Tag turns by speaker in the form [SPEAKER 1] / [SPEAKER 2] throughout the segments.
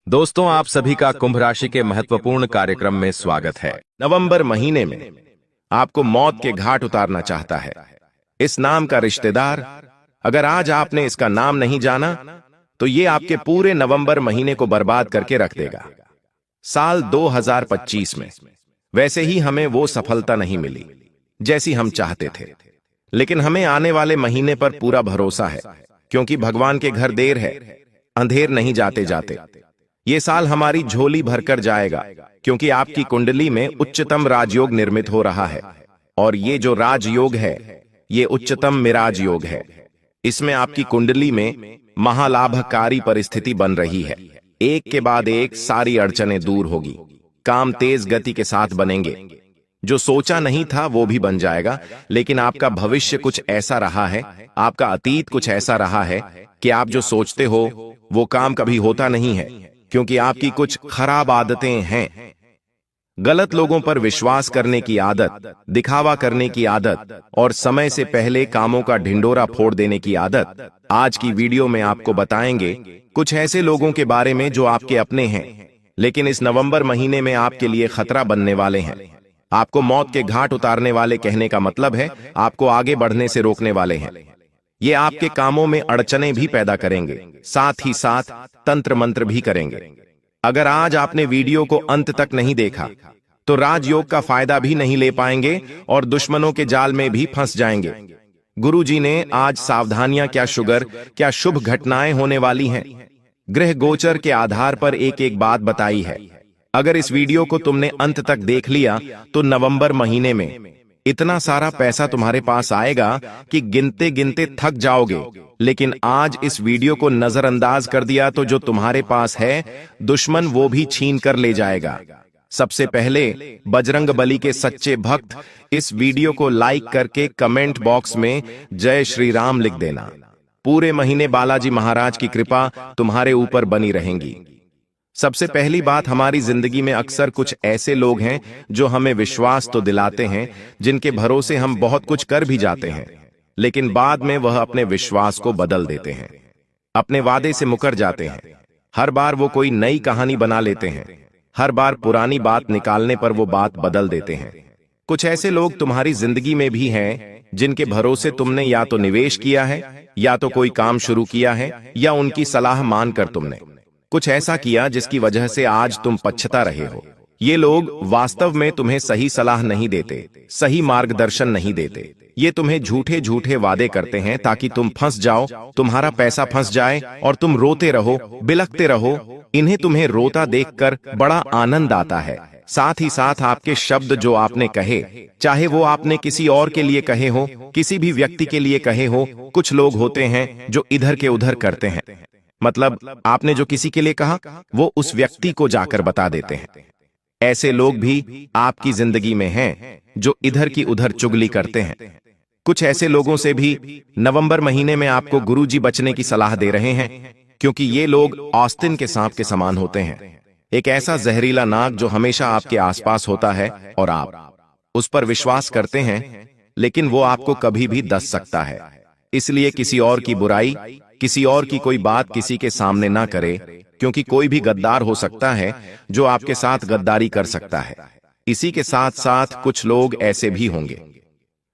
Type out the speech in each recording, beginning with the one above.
[SPEAKER 1] दोस्तों, आप सभी का कुंभ राशि के महत्वपूर्ण कार्यक्रम में स्वागत है।
[SPEAKER 2] नवंबर महीने में आपको मौत के घाट उतारना चाहता है इस नाम का रिश्तेदार। अगर आज आपने इसका नाम नहीं जाना तो ये आपके पूरे नवंबर महीने को बर्बाद करके रख देगा। साल 2025 में वैसे ही हमें वो सफलता नहीं मिली जैसी हम चाहते थे, लेकिन हमें आने वाले महीने पर पूरा भरोसा है, क्योंकि भगवान के घर देर है, अंधेर नहीं जाते जाते। ये साल हमारी झोली भरकर जाएगा, क्योंकि आपकी कुंडली में उच्चतम राजयोग निर्मित हो रहा है। और ये जो राजयोग है ये उच्चतम मिराज योग है। इसमें आपकी कुंडली में महालाभकारी परिस्थिति बन रही है। एक के बाद एक सारी अड़चनें दूर होगी, काम तेज गति के साथ बनेंगे। जो सोचा नहीं था वो भी बन जाएगा, लेकिन आपका भविष्य कुछ ऐसा रहा है, आपका अतीत कुछ ऐसा रहा है कि आप जो सोचते हो वो काम कभी होता नहीं है, क्योंकि आपकी कुछ खराब आदतें हैं। गलत लोगों पर विश्वास करने की आदत, दिखावा करने की आदत और समय से पहले कामों का ढिंडोरा फोड़ देने की आदत। आज की वीडियो में आपको बताएंगे कुछ ऐसे लोगों के बारे में जो आपके अपने हैं, लेकिन इस नवंबर महीने में आपके लिए खतरा बनने वाले हैं। आपको मौत के घाट उतारने वाले कहने का मतलब है आपको आगे बढ़ने से रोकने वाले हैं। ये आपके कामों में अड़चनें भी पैदा करेंगे, साथ ही साथ तंत्र मंत्र भी करेंगे। अगर आज आपने वीडियो को अंत तक नहीं देखा तो राजयोग का फायदा भी नहीं ले पाएंगे और दुश्मनों के जाल में भी फंस जाएंगे। गुरुजी ने आज सावधानियां क्या शुभ घटनाएं होने वाली हैं, ग्रह गोचर के आधार पर एक एक बात बताई है। अगर इस वीडियो को तुमने अंत तक देख लिया तो नवंबर महीने में इतना सारा पैसा तुम्हारे पास आएगा कि गिनते गिनते थक जाओगे। लेकिन आज इस वीडियो को नजरअंदाज कर दिया तो जो तुम्हारे पास है दुश्मन वो भी छीन कर ले जाएगा। सबसे पहले बजरंग बली के सच्चे भक्त इस वीडियो को लाइक करके कमेंट बॉक्स में जय श्री राम लिख देना। पूरे महीने बालाजी महाराज की कृपा तुम्हारे ऊपर बनी रहेंगी। सबसे पहली बात, हमारी जिंदगी में अक्सर कुछ ऐसे लोग हैं जो हमें विश्वास तो दिलाते हैं, जिनके भरोसे हम बहुत कुछ कर भी जाते हैं, लेकिन बाद में वह अपने विश्वास को बदल देते हैं, अपने वादे से मुकर जाते हैं। हर बार वो कोई नई कहानी बना लेते हैं, हर बार पुरानी बात निकालने पर वो बात बदल देते हैं। कुछ ऐसे लोग तुम्हारी जिंदगी में भी हैं जिनके भरोसे तुमने या तो निवेश किया है, या तो कोई काम शुरू किया है, या उनकी सलाह मानकर तुमने कुछ ऐसा किया जिसकी वजह से आज तुम पछता रहे हो। ये लोग वास्तव में तुम्हें सही सलाह नहीं देते, सही मार्गदर्शन नहीं देते। ये तुम्हें झूठे झूठे वादे करते हैं ताकि तुम फंस जाओ, तुम्हारा पैसा फंस जाए और तुम रोते रहो, बिलखते रहो। इन्हें तुम्हें रोता देखकर बड़ा आनंद आता है। साथ ही साथ आपके शब्द जो आपने कहे, चाहे वो आपने किसी और के लिए कहे हो, किसी भी व्यक्ति के लिए कहे हो। कुछ लोग होते हैं जो इधर के उधर करते हैं, मतलब आपने जो किसी के लिए कहा वो उस व्यक्ति को जाकर बता देते हैं। ऐसे लोग भी आपकी जिंदगी में हैं जो इधर की उधर चुगली करते हैं। कुछ ऐसे लोगों से भी नवंबर महीने में आपको गुरुजी बचने की सलाह दे रहे हैं, क्योंकि ये लोग ऑस्टिन के सांप के समान होते हैं। एक ऐसा जहरीला नाग जो हमेशा आपके आसपास होता है और आप उस पर विश्वास करते हैं, लेकिन वो आपको कभी भी डस सकता है। इसलिए किसी और की बुराई, किसी और की कोई बात किसी के सामने ना करे, क्योंकि कोई भी गद्दार हो सकता है जो आपके साथ गद्दारी कर सकता है। इसी के साथ साथ कुछ लोग ऐसे भी होंगे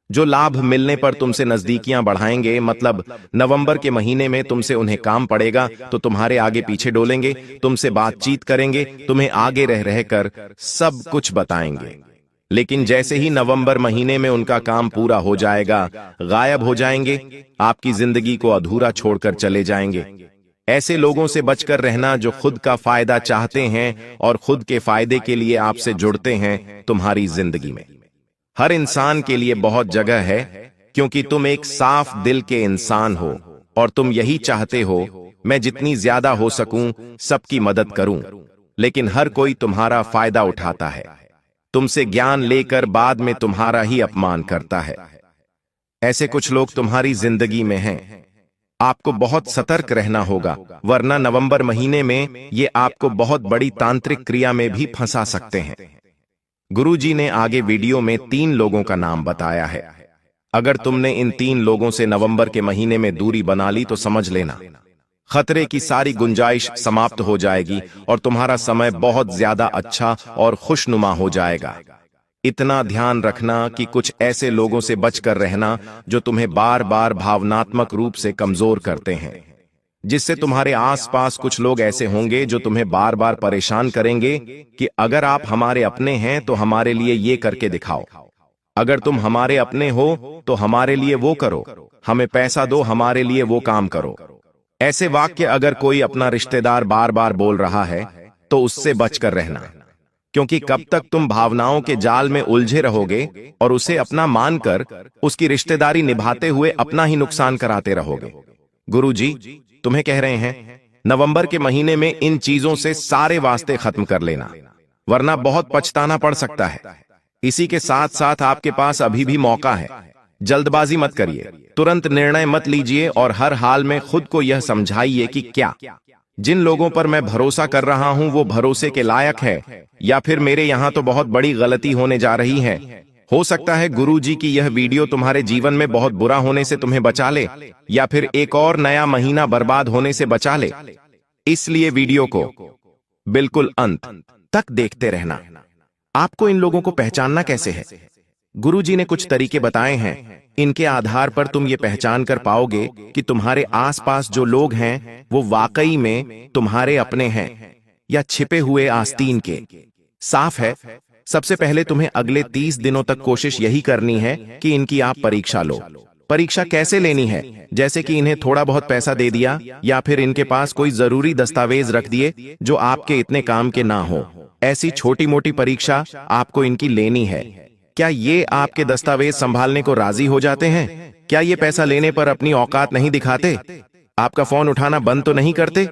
[SPEAKER 2] जो लाभ मिलने पर तुमसे नजदीकियां बढ़ाएंगे। मतलब नवंबर के महीने में तुमसे उन्हें काम पड़ेगा तो तुम्हारे आगे पीछे डोलेंगे, तुमसे बातचीत करेंगे, तुम्हें आगे रह रहकर सब कुछ बताएंगे। लेकिन जैसे ही नवंबर महीने में उनका काम पूरा हो जाएगा, गायब हो जाएंगे, आपकी जिंदगी को अधूरा छोड़कर चले जाएंगे। ऐसे लोगों से बचकर रहना जो खुद का फायदा चाहते हैं और खुद के फायदे के लिए आपसे जुड़ते हैं। तुम्हारी जिंदगी में हर इंसान के लिए बहुत जगह है, क्योंकि तुम एक साफ दिल के इंसान हो और तुम यही चाहते हो मैं जितनी ज्यादा हो सकूं सबकी मदद करूं। लेकिन हर कोई तुम्हारा फायदा उठाता है, तुमसे ज्ञान लेकर बाद में तुम्हारा ही अपमान करता है। ऐसे कुछ लोग तुम्हारी जिंदगी में हैं। आपको बहुत सतर्क रहना होगा, वरना नवंबर महीने में ये आपको बहुत बड़ी तांत्रिक क्रिया में भी फंसा सकते हैं। गुरुजी ने आगे वीडियो में 3 लोगों का नाम बताया है। अगर तुमने इन 3 लोगों से नवंबर के महीने में दूरी बना ली तो समझ लेना खतरे की सारी गुंजाइश समाप्त हो जाएगी और तुम्हारा समय बहुत ज्यादा अच्छा और खुशनुमा हो जाएगा। इतना ध्यान रखना कि कुछ ऐसे लोगों से बचकर रहना जो तुम्हें बार बार भावनात्मक रूप से कमजोर करते हैं, जिससे तुम्हारे आसपास कुछ लोग ऐसे होंगे जो तुम्हें बार बार परेशान करेंगे कि अगर आप हमारे अपने हैं तो हमारे लिए ये करके दिखाओ, अगर तुम हमारे अपने हो तो हमारे लिए वो करो, हमें पैसा दो, हमारे लिए वो काम करो। ऐसे वाक्य अगर कोई अपना रिश्तेदार बार बार बोल रहा है तो उससे बचकर रहना, क्योंकि कब तक तुम भावनाओं के जाल में उलझे रहोगे और उसे अपना मानकर उसकी रिश्तेदारी निभाते हुए अपना ही नुकसान कराते रहोगे। गुरुजी तुम्हें कह रहे हैं, नवंबर के महीने में इन चीजों से सारे वास्ते खत्म कर लेना, वरना बहुत पछताना पड़ सकता है। इसी के साथ साथ आपके पास अभी भी मौका है, जल्दबाजी मत करिए, तुरंत निर्णय मत लीजिए और हर हाल में खुद को यह समझाइए कि क्या जिन लोगों पर मैं भरोसा कर रहा हूं वो भरोसे के लायक है, या फिर मेरे यहां तो बहुत बड़ी गलती होने जा रही है। हो सकता है गुरुजी की यह वीडियो तुम्हारे जीवन में बहुत बुरा होने से तुम्हें बचा ले, या फिर एक और नया महीना बर्बाद होने से बचा ले। इसलिए वीडियो को बिल्कुल अंत तक देखते रहना। आपको इन लोगों को पहचानना कैसे है? गुरुजी ने कुछ तरीके बताए हैं, इनके आधार पर तुम ये पहचान कर पाओगे कि तुम्हारे आसपास जो लोग हैं वो वाकई में तुम्हारे अपने हैं या छिपे हुए आस्तीन के। साफ है, सबसे पहले तुम्हें अगले 30 दिनों तक कोशिश यही करनी है कि इनकी आप परीक्षा लो। परीक्षा कैसे लेनी है? जैसे कि इन्हें थोड़ा बहुत पैसा दे दिया या फिर इनके पास कोई जरूरी दस्तावेज रख दिए जो आपके इतने काम के ना हो। ऐसी छोटी मोटी परीक्षा आपको इनकी लेनी है। क्या ये आपके दस्तावेज संभालने को राजी हो जाते हैं? क्या ये पैसा लेने पर अपनी औकात नहीं दिखाते? आपका फोन उठाना बंद तो नहीं करते?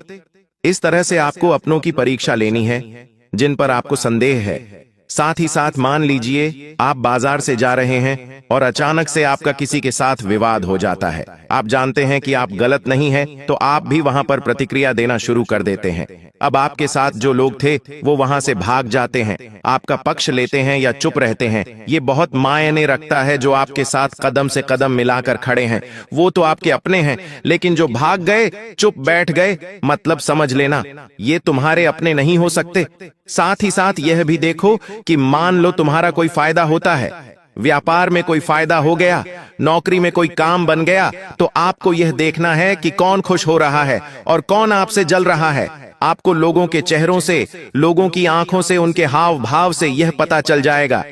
[SPEAKER 2] इस तरह से आपको अपनों की परीक्षा लेनी है जिन पर आपको संदेह है। साथ ही साथ मान लीजिए आप बाजार से जा रहे हैं और अचानक से आपका किसी के साथ विवाद हो जाता है। आप जानते हैं कि आप गलत नहीं हैं, तो आप भी वहां पर प्रतिक्रिया देना शुरू कर देते हैं। अब आपके साथ जो लोग थे वो वहां से भाग जाते हैं, आपका पक्ष लेते हैं या चुप रहते हैं। ये बहुत मायने रखता है। जो आपके साथ कदम से कदम मिलाकर खड़े हैं वो तो आपके अपने हैं, लेकिन जो भाग गए, चुप बैठ गए, मतलब समझ लेना ये तुम्हारे अपने नहीं हो सकते। साथ ही साथ यह भी देखो कि मान लो तुम्हारा कोई फायदा होता है, व्यापार में कोई फायदा हो गया, नौकरी में कोई काम बन गया, तो आपको यह देखना है कि कौन खुश हो रहा है और कौन आपसे जल रहा है। आपको लोगों के चेहरों से, लोगों की आंखों से, उनके हाव भाव से यह पता चल जाएगा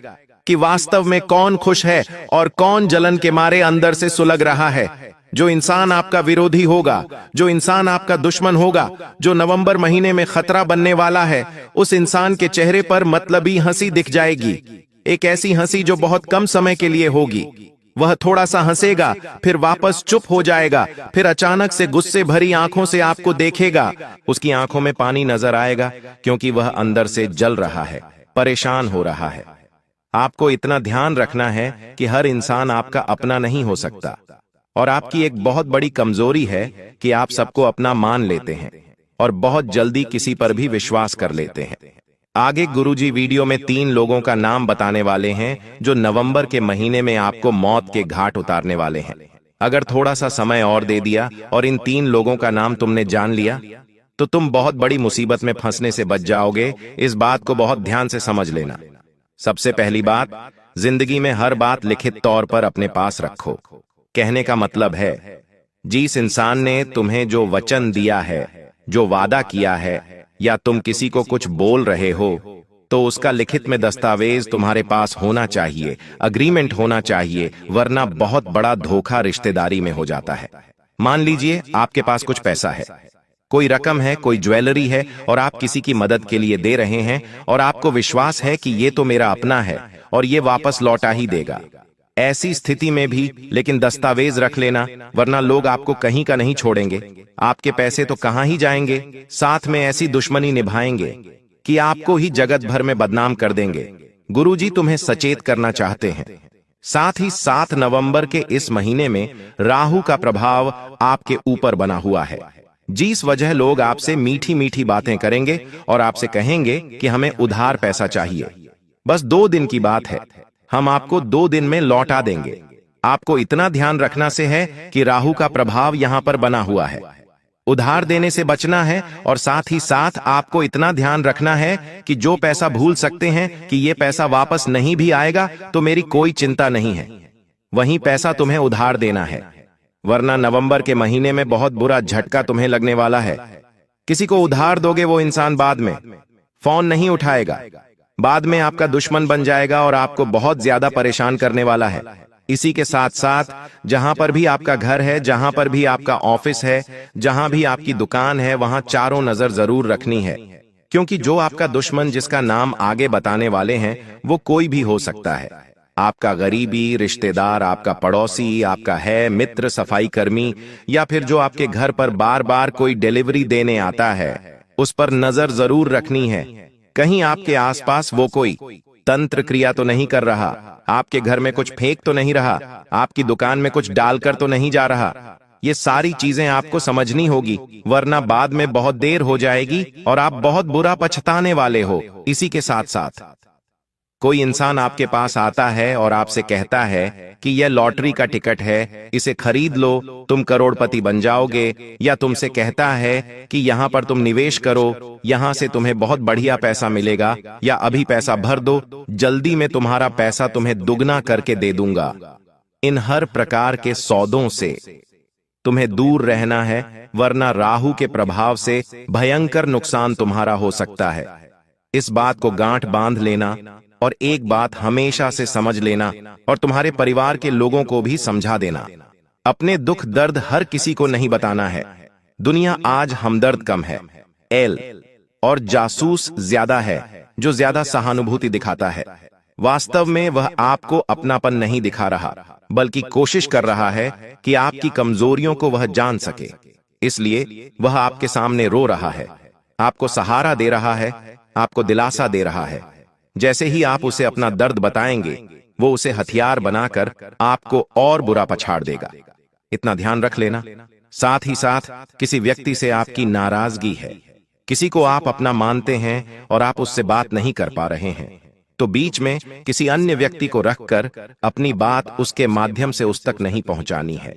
[SPEAKER 2] कि वास्तव में कौन खुश है और कौन जलन के मारे अंदर से सुलग रहा है। जो इंसान आपका विरोधी होगा, जो इंसान आपका दुश्मन होगा, जो नवंबर महीने में खतरा बनने वाला है, उस इंसान के चेहरे पर मतलबी हंसी दिख जाएगी। एक ऐसी हंसी जो बहुत कम समय के लिए होगी। वह थोड़ा सा हंसेगा, फिर वापस चुप हो जाएगा, फिर अचानक से गुस्से भरी आंखों से आपको देखेगा। उसकी आंखों में पानी नजर आएगा क्योंकि वह अंदर से जल रहा है, परेशान हो रहा है। आपको इतना ध्यान रखना है कि हर इंसान आपका अपना नहीं हो सकता, और आपकी एक बहुत बड़ी कमजोरी है कि आप सबको अपना मान लेते हैं और बहुत जल्दी किसी पर भी विश्वास कर लेते हैं। आगे गुरुजी वीडियो में 3 लोगों का नाम बताने वाले हैं जो नवंबर के महीने में आपको मौत के घाट उतारने वाले हैं। अगर थोड़ा सा समय और दे दिया और इन 3 लोगों का नाम तुमने जान लिया तो तुम बहुत बड़ी मुसीबत में फंसने से बच जाओगे। इस बात को बहुत ध्यान से समझ लेना। सबसे पहली बात, जिंदगी में हर बात लिखित तौर पर अपने पास रखो। कहने का मतलब है, जिस इंसान ने तुम्हें जो वचन दिया है, जो वादा किया है, या तुम किसी को कुछ बोल रहे हो तो उसका लिखित में दस्तावेज तुम्हारे पास होना चाहिए, अग्रीमेंट होना चाहिए, वरना बहुत बड़ा धोखा रिश्तेदारी में हो जाता है। मान लीजिए आपके पास कुछ पैसा है, कोई रकम है, कोई ज्वेलरी है, और आप किसी की मदद के लिए दे रहे हैं और आपको विश्वास है कि ये तो मेरा अपना है और ये वापस लौटा ही देगा। ऐसी स्थिति में भी लेकिन दस्तावेज रख लेना, वरना लोग आपको कहीं का नहीं छोड़ेंगे। आपके पैसे तो कहां ही जाएंगे, साथ में ऐसी दुश्मनी निभाएंगे कि आपको ही जगत भर में बदनाम कर देंगे। गुरुजी तुम्हें सचेत करना चाहते हैं। साथ ही 7 नवंबर के इस महीने में राहु का प्रभाव आपके ऊपर बना हुआ है, जिस वजह लोग आपसे मीठी मीठी बातें करेंगे और आपसे कहेंगे कि हमें उधार पैसा चाहिए। बस 2 दिन की बात है, हम आपको 2 दिन में लौटा देंगे। आपको इतना ध्यान रखना से है कि राहु का प्रभाव यहां पर बना हुआ है। उधार देने से बचना है और साथ ही साथ आपको इतना ध्यान रखना है कि जो पैसा भूल सकते हैं कि ये पैसा वापस नहीं भी आएगा तो मेरी कोई चिंता नहीं है, वहीं पैसा तुम्हें उधार देना है, वरना नवंबर के महीने में बहुत बुरा झटका तुम्हें लगने वाला है। किसी को उधार दोगे वो इंसान बाद में फोन नहीं उठाएगा, बाद में आपका दुश्मन बन जाएगा और आपको बहुत ज्यादा परेशान करने वाला है। इसी के साथ साथ जहां पर भी आपका घर है, जहां पर भी आपका ऑफिस है, जहां भी आपकी दुकान है, वहां चारों नजर जरूर रखनी है, क्योंकि जो आपका दुश्मन जिसका नाम आगे बताने वाले हैं वो कोई भी हो सकता है। आपका गरीबी रिश्तेदार, आपका पड़ोसी, आपका है मित्र, सफाई कर्मी, या फिर जो आपके घर पर बार बार कोई डिलीवरी देने आता है, उस पर नजर जरूर रखनी है। कहीं आपके आसपास वो कोई तंत्र क्रिया तो नहीं कर रहा, आपके घर में कुछ फेंक तो नहीं रहा, आपकी दुकान में कुछ डालकर तो नहीं जा रहा। ये सारी चीजें आपको समझनी होगी, वरना बाद में बहुत देर हो जाएगी और आप बहुत बुरा पछताने वाले हो। इसी के साथ साथ कोई इंसान आपके पास आता है और आपसे कहता है कि यह लॉटरी का टिकट है, इसे खरीद लो, तुम करोड़पति बन जाओगे, या तुमसे कहता है कि यहां पर तुम निवेश करो, यहां से तुम्हें बहुत बढ़िया पैसा मिलेगा, या अभी पैसा भर दो, जल्दी में तुम्हारा पैसा तुम्हें दुगना करके दे दूंगा। इन हर प्रकार के सौदों से तुम्हें दूर रहना है, वरना राहु के प्रभाव से भयंकर नुकसान तुम्हारा हो सकता है। इस बात को गांठ बांध लेना और एक बात हमेशा से समझ लेना और तुम्हारे परिवार के लोगों को भी समझा देना। अपने दुख दर्द हर किसी को नहीं बताना है। दुनिया आज हमदर्द कम है, एल और जासूस ज्यादा है, जो ज्यादा सहानुभूति दिखाता है। वास्तव में वह आपको अपनापन नहीं दिखा रहा, बल्कि कोशिश कर रहा है कि आपकी कमजोरियों को वह जान सके। इसलिए वह आपके सामने रो रहा है, आपको सहारा दे रहा है, आपको दिलासा दे रहा है। जैसे ही आप उसे अपना दर्द बताएंगे, वो उसे हथियार बनाकर आपको और बुरा पछाड़ देगा। इतना ध्यान रख लेना। साथ ही साथ किसी व्यक्ति से आपकी नाराजगी है, किसी को आप अपना मानते हैं और आप उससे बात नहीं कर पा रहे हैं, तो बीच में किसी अन्य व्यक्ति को रखकर अपनी बात उसके माध्यम से उस तक नहीं पहुंचानी है।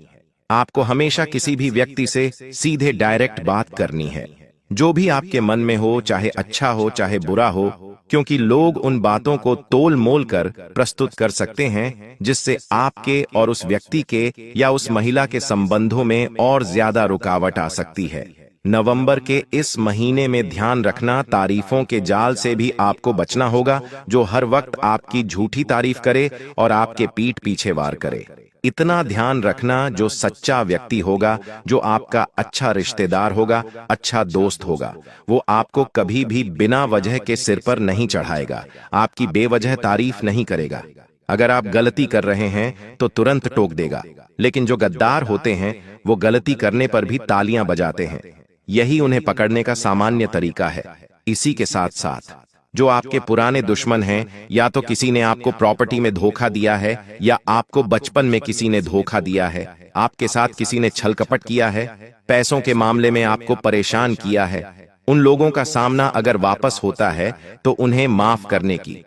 [SPEAKER 2] आपको हमेशा किसी भी व्यक्ति से सीधे डायरेक्ट बात करनी है, जो भी आपके मन में हो, चाहे अच्छा हो चाहे बुरा हो, क्योंकि लोग उन बातों को तोल मोल कर प्रस्तुत कर सकते हैं जिससे आपके और उस व्यक्ति के या उस महिला के संबंधों में और ज्यादा रुकावट आ सकती है। नवंबर के इस महीने में ध्यान रखना, तारीफों के जाल से भी आपको बचना होगा, जो हर वक्त आपकी झूठी तारीफ करे और आपके पीठ पीछे वार करे। इतना ध्यान रखना, जो सच्चा व्यक्ति होगा, जो आपका अच्छा रिश्तेदार होगा, अच्छा दोस्त होगा, वो आपको कभी भी बिना वजह के सिर पर नहीं चढ़ाएगा, आपकी बेवजह तारीफ नहीं करेगा। अगर आप गलती कर रहे हैं तो तुरंत टोक देगा, लेकिन जो गद्दार होते हैं वो गलती करने पर भी तालियां बजाते हैं। यही उन्हें पकड़ने का सामान्य तरीका है। इसी के साथ साथ जो आपके पुराने दुश्मन हैं, या तो किसी ने आपको प्रॉपर्टी में धोखा दिया है, या आपको बचपन में किसी ने धोखा दिया है, आपके साथ किसी ने छल कपट किया है, पैसों के मामले में आपको परेशान किया है, उन लोगों का सामना अगर वापस होता है तो उन्हें माफ करने की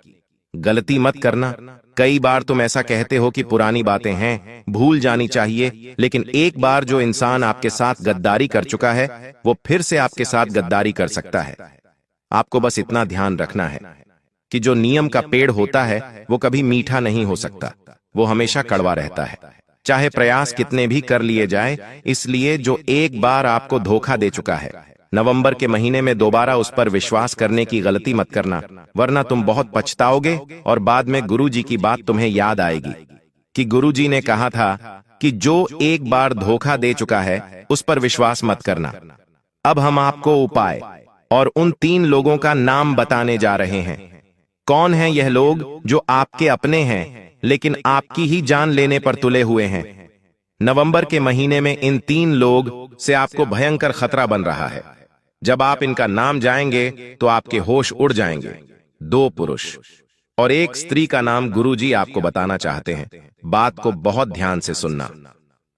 [SPEAKER 2] गलती मत करना। कई बार तुम ऐसा कहते हो कि पुरानी बातें हैं, भूल जानी चाहिए, लेकिन एक बार जो इंसान आपके साथ गद्दारी कर चुका है वो फिर से आपके साथ गद्दारी कर सकता है। आपको बस इतना ध्यान रखना है कि जो नियम का पेड़ होता है वो कभी मीठा नहीं हो सकता, वो हमेशा कड़वा रहता है, चाहे प्रयास कितने भी कर लिए जाए। इसलिए जो एक बार आपको धोखा दे चुका है, नवंबर के महीने में दोबारा उस पर विश्वास करने की गलती मत करना, वरना तुम बहुत पछताओगे और बाद में गुरुजी की बात तुम्हें याद आएगी कि गुरुजी ने कहा था कि जो एक बार धोखा दे चुका है उस पर विश्वास मत करना। अब हम आपको उपाय और उन 3 लोगों का नाम बताने जा रहे हैं। कौन हैं यह लोग जो आपके अपने हैं लेकिन आपकी ही जान लेने पर तुले हुए हैं? नवंबर के महीने में इन 3 लोग से आपको भयंकर खतरा बन रहा है। जब आप इनका नाम जाएंगे तो आपके होश उड़ जाएंगे। 2 पुरुष और 1 स्त्री का नाम गुरुजी आपको बताना चाहते हैं। बात को बहुत ध्यान से सुनना।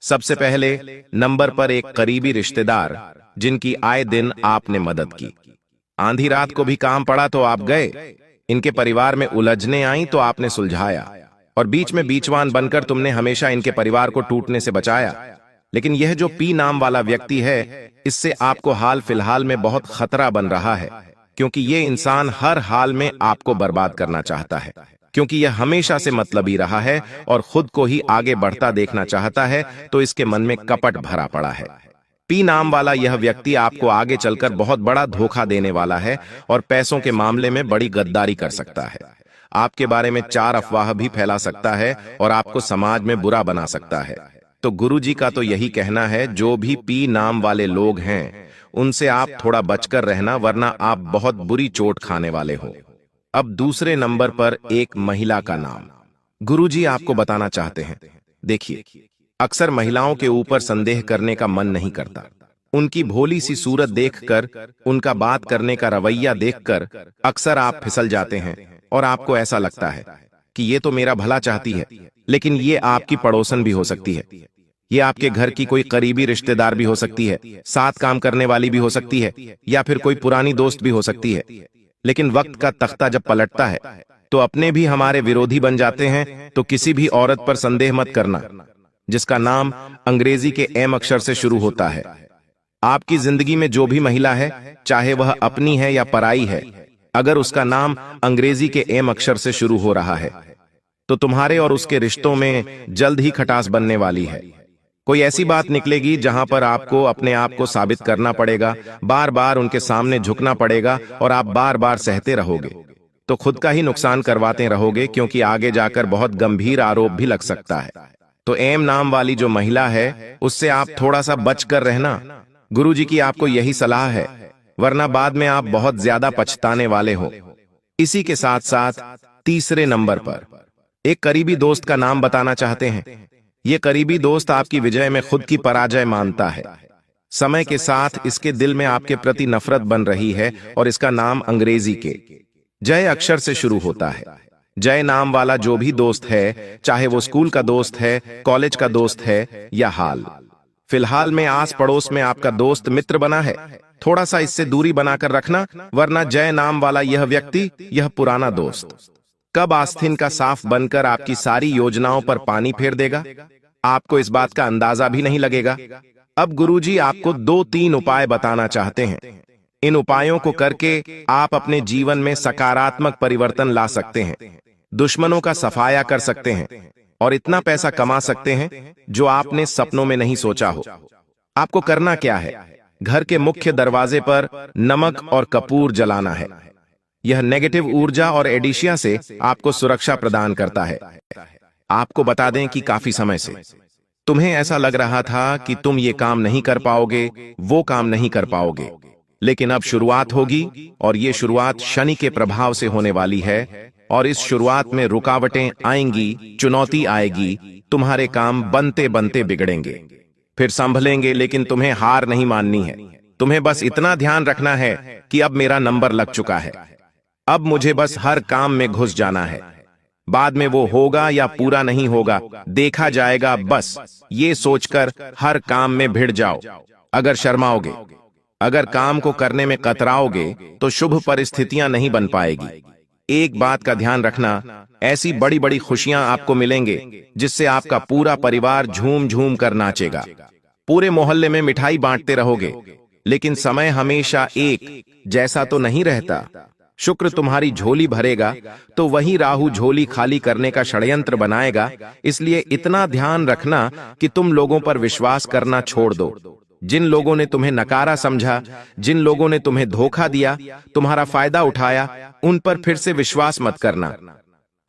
[SPEAKER 2] सबसे पहले नंबर पर एक करीबी रिश्तेदार जिनकी आए दिन आपने मदद की। आंधी रात को भी काम पड़ा तो आप गए, इनके परिवार में उलझने आई तो आपने सुलझाया, और बीच में बीचवान बनकर तुमने हमेशा इनके परिवार को टूटने से बचाया। लेकिन यह जो पी नाम वाला व्यक्ति है, इससे आपको हाल फिलहाल में बहुत खतरा बन रहा है, क्योंकि ये इंसान हर हाल में आपको बर्बाद करना चाहता है, क्योंकि यह हमेशा से मतलबी रहा है और खुद को ही आगे बढ़ता देखना चाहता है, तो इसके मन में कपट भरा पड़ा है। पी नाम वाला यह व्यक्ति आपको आगे चलकर बहुत बड़ा धोखा देने वाला है और पैसों के मामले में बड़ी गद्दारी कर सकता है। आपके बारे में 4 अफवाह भी फैला सकता है और आपको समाज में बुरा बना सकता है। तो गुरुजी का तो यही कहना है, जो भी पी नाम वाले लोग हैं उनसे आप थोड़ा बचकर रहना, वरना आप बहुत बुरी चोट खाने वाले हो। अब दूसरे नंबर पर एक महिला का नाम गुरुजी आपको बताना चाहते हैं। देखिए, अक्सर महिलाओं के ऊपर संदेह करने का मन नहीं करता। उनकी भोली सी सूरत देखकर, उनका बात करने का रवैया देखकर अक्सर आप फिसल जाते हैं और आपको ऐसा लगता है कि ये तो मेरा भला चाहती है, लेकिन ये आपकी पड़ोसन भी हो सकती है, ये आपके घर की कोई करीबी रिश्तेदार भी हो सकती है, साथ काम करने वाली भी हो सकती है, या फिर कोई पुरानी दोस्त भी हो सकती है। लेकिन वक्त का तख्ता जब पलटता है तो अपने भी हमारे विरोधी बन जाते हैं। तो किसी भी औरत पर संदेह मत करना जिसका नाम अंग्रेजी के एम अक्षर से शुरू होता है। आपकी जिंदगी में जो भी महिला है, चाहे वह अपनी है या पराई है, अगर उसका नाम अंग्रेजी के एम अक्षर से शुरू हो रहा है तो तुम्हारे और उसके रिश्तों में जल्द ही खटास बनने वाली है। कोई ऐसी बात निकलेगी जहां पर आपको अपने आप को साबित करना पड़ेगा, बार बार उनके सामने झुकना पड़ेगा और आप बार बार सहते रहोगे तो खुद का ही नुकसान करवाते रहोगे, क्योंकि आगे जाकर बहुत गंभीर आरोप भी लग सकता है। तो एम नाम वाली जो महिला है उससे आप थोड़ा सा बच कर रहना। गुरुजी की आपको यही सलाह है, वरना बाद में आप बहुत ज्यादा पछताने वाले हो। इसी के साथ साथ तीसरे नंबर पर एक करीबी दोस्त का नाम बताना चाहते हैं। ये करीबी दोस्त आपकी विजय में खुद की पराजय मानता है। समय के साथ इसके दिल में आपके प्रति नफरत बन रही है और इसका नाम अंग्रेजी के जय अक्षर से शुरू होता है। जय नाम वाला जो भी दोस्त है, चाहे वो स्कूल का दोस्त है, कॉलेज का दोस्त है या हाल फिलहाल में आस पड़ोस में आपका दोस्त मित्र बना है, थोड़ा सा इससे दूरी बनाकर रखना, वरना जय नाम वाला यह व्यक्ति, यह पुराना दोस्त कब आस्तीन का साफ बनकर आपकी सारी योजनाओं पर पानी फेर देगा, आपको इस बात का अंदाजा भी नहीं लगेगा। अब गुरुजी आपको 2-3 उपाय बताना चाहते हैं। इन उपायों को करके आप अपने जीवन में सकारात्मक परिवर्तन ला सकते हैं, दुश्मनों का सफाया कर सकते हैं और इतना पैसा कमा सकते हैं जो आपने सपनों में नहीं सोचा हो। आपको करना क्या है? घर के मुख्य दरवाजे पर नमक और कपूर जलाना है। यह नेगेटिव ऊर्जा और एडिशिया से आपको सुरक्षा प्रदान करता है। आपको बता दें कि काफी समय से तुम्हें ऐसा लग रहा था कि तुम ये काम नहीं कर पाओगे, वो काम नहीं कर पाओगे, लेकिन अब शुरुआत होगी और ये शुरुआत शनि के प्रभाव से होने वाली है और इस शुरुआत में रुकावटें आएंगी, चुनौती आएगी, तुम्हारे काम बनते बनते बिगड़ेंगे, फिर संभलेंगे, लेकिन तुम्हें हार नहीं माननी है। तुम्हें बस इतना ध्यान रखना है कि अब मेरा नंबर लग चुका है, अब मुझे बस हर काम में घुस जाना है, बाद में वो होगा या पूरा नहीं होगा देखा जाएगा, बस ये सोचकर हर काम में भिड़ जाओ। अगर शर्माओगे, अगर काम को करने में कतराओगे तो शुभ परिस्थितियां नहीं बन पाएगी। एक बात का ध्यान रखना, ऐसी बड़ी बड़ी खुशियां आपको मिलेंगे जिससे आपका पूरा परिवार झूम झूम कर नाचेगा। पूरे मोहल्ले में मिठाई बांटते रहोगे, लेकिन समय हमेशा एक जैसा तो नहीं रहता। शुक्र तुम्हारी झोली भरेगा तो वही राहु झोली खाली करने का षड्यंत्र बनाएगा। इसलिए इतना ध्यान रखना कि तुम लोगों पर विश्वास करना छोड़ दो। जिन लोगों ने तुम्हें नकारा समझा, जिन लोगों ने तुम्हें धोखा दिया, तुम्हारा फायदा उठाया, उन पर फिर से विश्वास मत करना,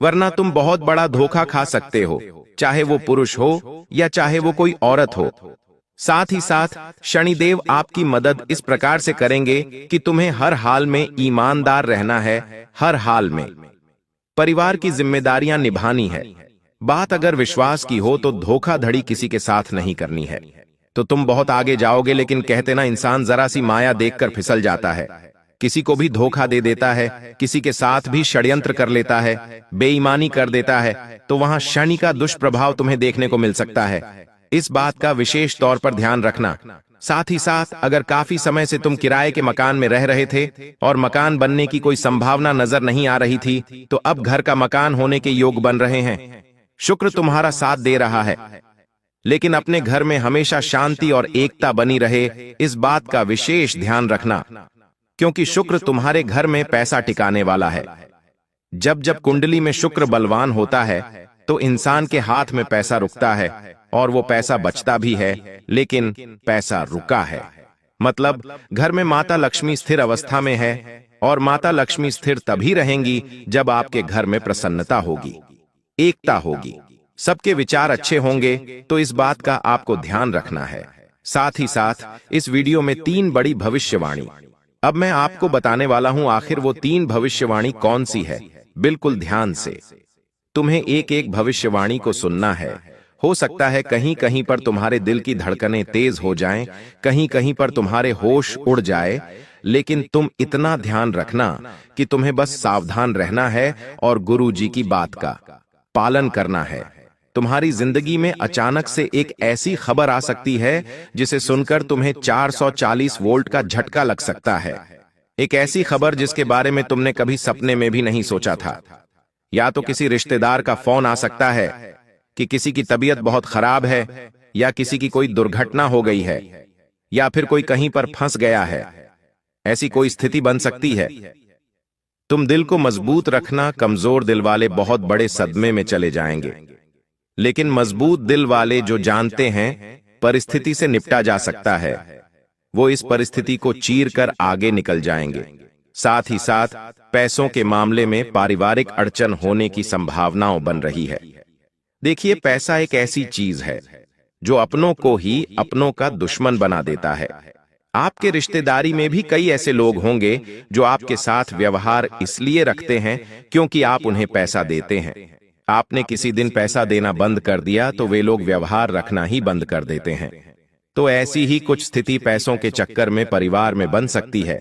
[SPEAKER 2] वरना तुम बहुत बड़ा धोखा खा सकते हो, चाहे वो पुरुष हो या चाहे वो कोई औरत हो। साथ ही साथ शनिदेव आपकी मदद इस प्रकार से करेंगे कि तुम्हें हर हाल में ईमानदार रहना है, हर हाल में परिवार की जिम्मेदारियां निभानी है। बात अगर विश्वास की हो तो धोखाधड़ी किसी के साथ नहीं करनी है, तो तुम बहुत आगे जाओगे। लेकिन कहते ना, इंसान जरा सी माया देखकर फिसल जाता है, किसी को भी धोखा दे देता है, किसी के साथ भी षड्यंत्र कर लेता है, बेईमानी कर देता है, तो वहां शनि का दुष्प्रभाव तुम्हें देखने को मिल सकता है। इस बात का विशेष तौर पर ध्यान रखना। साथ ही साथ अगर काफी समय से तुम किराए के मकान में रह रहे थे और मकान बनने की कोई संभावना नजर नहीं आ रही थी, तो अब घर का मकान होने के योग बन रहे हैं। शुक्र तुम्हारा साथ दे रहा है। लेकिन अपने घर में हमेशा शांति और एकता बनी रहे, इस बात का विशेष ध्यान रखना, क्योंकि शुक्र तुम्हारे घर में पैसा टिकाने वाला है। जब जब कुंडली में शुक्र बलवान होता है तो इंसान के हाथ में पैसा रुकता है, और वो पैसा बचता भी है, लेकिन पैसा रुका है। मतलब घर में माता लक्ष्मी स्थिर अवस्था में है, और माता लक्ष्मी स्थिर तभी रहेंगी जब आपके घर में प्रसन्नता होगी, एकता होगी, सबके विचार अच्छे होंगे। तो इस बात का आपको ध्यान रखना है। साथ ही साथ इस वीडियो में 3 बड़ी भविष्यवाणी, अब मैं आपको बताने वाला हूं आखिर वो 3 भविष्यवाणी कौन सी है। बिल्कुल ध्यान से तुम्हें एक एक भविष्यवाणी को सुनना है। हो सकता है कहीं कहीं पर तुम्हारे दिल की धड़कनें तेज हो जाएं, कहीं कहीं पर तुम्हारे होश उड़ जाए, लेकिन तुम इतना ध्यान रखना कि तुम्हें बस सावधान रहना है और गुरु जी की बात का पालन करना है। तुम्हारी जिंदगी में अचानक से एक ऐसी खबर आ सकती है जिसे सुनकर तुम्हें 440 वोल्ट का झटका लग सकता है। एक ऐसी खबर जिसके बारे में तुमने कभी सपने में भी नहीं सोचा था। या तो किसी रिश्तेदार का फोन आ सकता है कि किसी की तबीयत बहुत खराब है, या किसी की कोई दुर्घटना हो गई है, या फिर कोई कहीं पर फंस गया है। ऐसी कोई स्थिति बन सकती है। तुम दिल को मजबूत रखना, कमजोर दिल वाले बहुत बड़े सदमे में चले जाएंगे, लेकिन मजबूत दिल वाले जो जानते हैं परिस्थिति से निपटा जा सकता है, वो इस परिस्थिति को चीर कर आगे निकल जाएंगे। साथ ही साथ पैसों के मामले में पारिवारिक अड़चन होने की संभावनाओं बन रही है। देखिए, पैसा एक ऐसी चीज है जो अपनों को ही अपनों का दुश्मन बना देता है। आपके रिश्तेदारी में भी कई ऐसे लोग होंगे जो आपके साथ व्यवहार इसलिए रखते हैं क्योंकि आप उन्हें पैसा देते हैं। आपने किसी दिन पैसा देना बंद कर दिया तो वे लोग व्यवहार रखना ही बंद कर देते हैं। तो ऐसी ही कुछ स्थिति पैसों के चक्कर में परिवार में बन सकती है।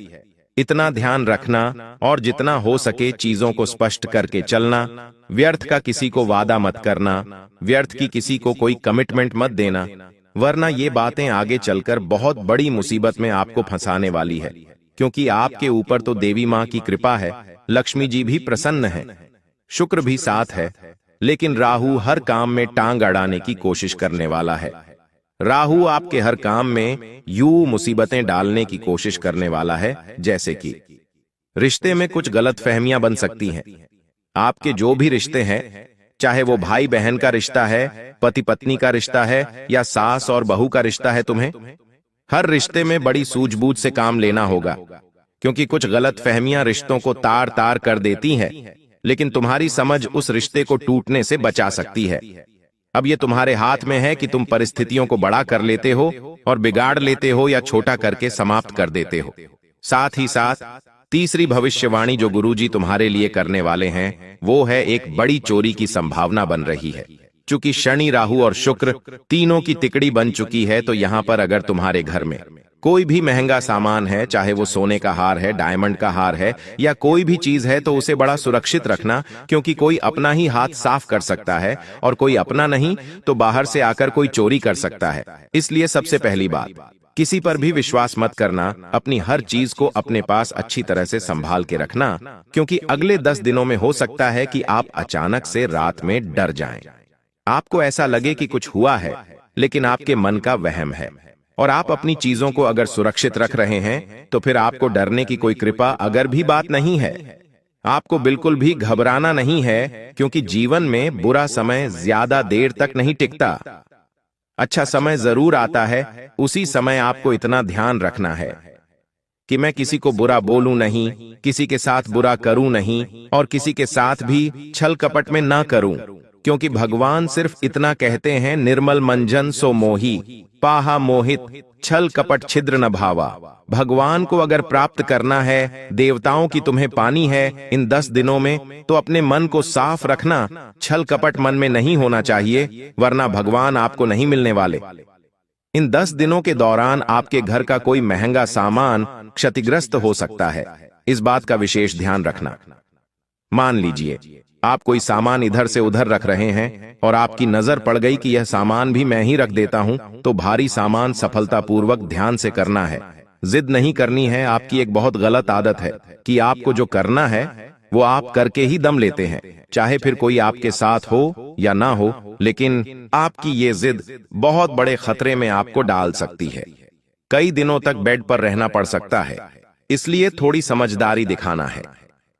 [SPEAKER 2] इतना ध्यान रखना, और जितना हो सके चीजों को स्पष्ट करके चलना। व्यर्थ का किसी को वादा मत करना, व्यर्थ की किसी को कोई कमिटमेंट मत देना, वरना ये बातें आगे चलकर बहुत बड़ी मुसीबत में आपको फंसाने वाली है। क्योंकि आपके ऊपर तो देवी माँ की कृपा है, लक्ष्मी जी भी प्रसन्न है, शुक्र भी साथ है, लेकिन राहु हर काम में टांग अड़ाने की कोशिश करने वाला है। राहु आपके हर काम में यूं मुसीबतें डालने की कोशिश करने वाला है, जैसे कि रिश्ते में कुछ गलतफहमियां बन सकती हैं। आपके जो भी रिश्ते हैं, चाहे वो भाई बहन का रिश्ता है, पति पत्नी का रिश्ता है, या सास और बहू का रिश्ता है, तुम्हें हर रिश्ते में बड़ी सूझबूझ से काम लेना होगा, क्योंकि कुछ गलतफहमियां रिश्तों को तार तार कर देती हैं, लेकिन तुम्हारी समझ उस रिश्ते को टूटने से बचा सकती है। अब ये तुम्हारे हाथ में है कि तुम परिस्थितियों को बड़ा कर लेते हो और बिगाड़ लेते हो, या छोटा करके समाप्त कर देते हो। साथ ही साथ तीसरी भविष्यवाणी जो गुरुजी तुम्हारे लिए करने वाले हैं, वो है एक बड़ी चोरी की संभावना बन रही है। चूंकि शनि, राहु और शुक्र तीनों की तिकड़ी बन चुकी है, तो यहां पर अगर तुम्हारे घर में कोई भी महंगा सामान है, चाहे वो सोने का हार है, डायमंड का हार है, या कोई भी चीज है, तो उसे बड़ा सुरक्षित रखना, क्योंकि कोई अपना ही हाथ साफ कर सकता है, और कोई अपना नहीं तो बाहर से आकर कोई चोरी कर सकता है। इसलिए सबसे पहली बात, किसी पर भी विश्वास मत करना। अपनी हर चीज को अपने पास अच्छी तरह से संभाल के रखना, क्योंकि अगले 10 दिनों में हो सकता है कि आप अचानक से रात में डर जाएं। आपको ऐसा लगे कि कुछ हुआ है, लेकिन आपके मन का वहम है, और आप अपनी चीजों को अगर सुरक्षित रख रहे हैं तो फिर आपको डरने की कोई कृपा अगर भी बात नहीं है। आपको बिल्कुल भी घबराना नहीं है, क्योंकि जीवन में बुरा समय ज्यादा देर तक नहीं टिकता। अच्छा समय जरूर आता है, उसी समय आपको इतना ध्यान रखना है कि मैं किसी को बुरा बोलूं नहीं, किसी के साथ बुरा करूं नहीं, और किसी के साथ भी छल कपट में ना करूं, क्योंकि भगवान सिर्फ इतना कहते हैं, निर्मल मंजन सो मोही, पाहा मोहित, छल कपट छिद्र न भावा। भगवान को अगर प्राप्त करना है, देवताओं की तुम्हें पानी है इन 10 दिनों में, तो अपने मन को साफ रखना। छल कपट मन में नहीं होना चाहिए, वरना भगवान आपको नहीं मिलने वाले। इन 10 दिनों के दौरान आपके घर का कोई महंगा सामान क्षतिग्रस्त हो सकता है, इस बात का विशेष ध्यान रखना। मान लीजिए आप कोई सामान इधर से उधर रख रहे हैं और आपकी नजर पड़ गई कि यह सामान भी मैं ही रख देता हूं, तो भारी सामान सफलतापूर्वक ध्यान से करना है। जिद नहीं करनी है। आपकी एक बहुत गलत आदत है कि आपको जो करना है वो आप करके ही दम लेते हैं, चाहे फिर कोई आपके साथ हो या ना हो, लेकिन आपकी ये जिद बहुत बड़े खतरे में आपको डाल सकती है। कई दिनों तक बेड पर रहना पड़ सकता है। इसलिए थोड़ी समझदारी दिखाना है।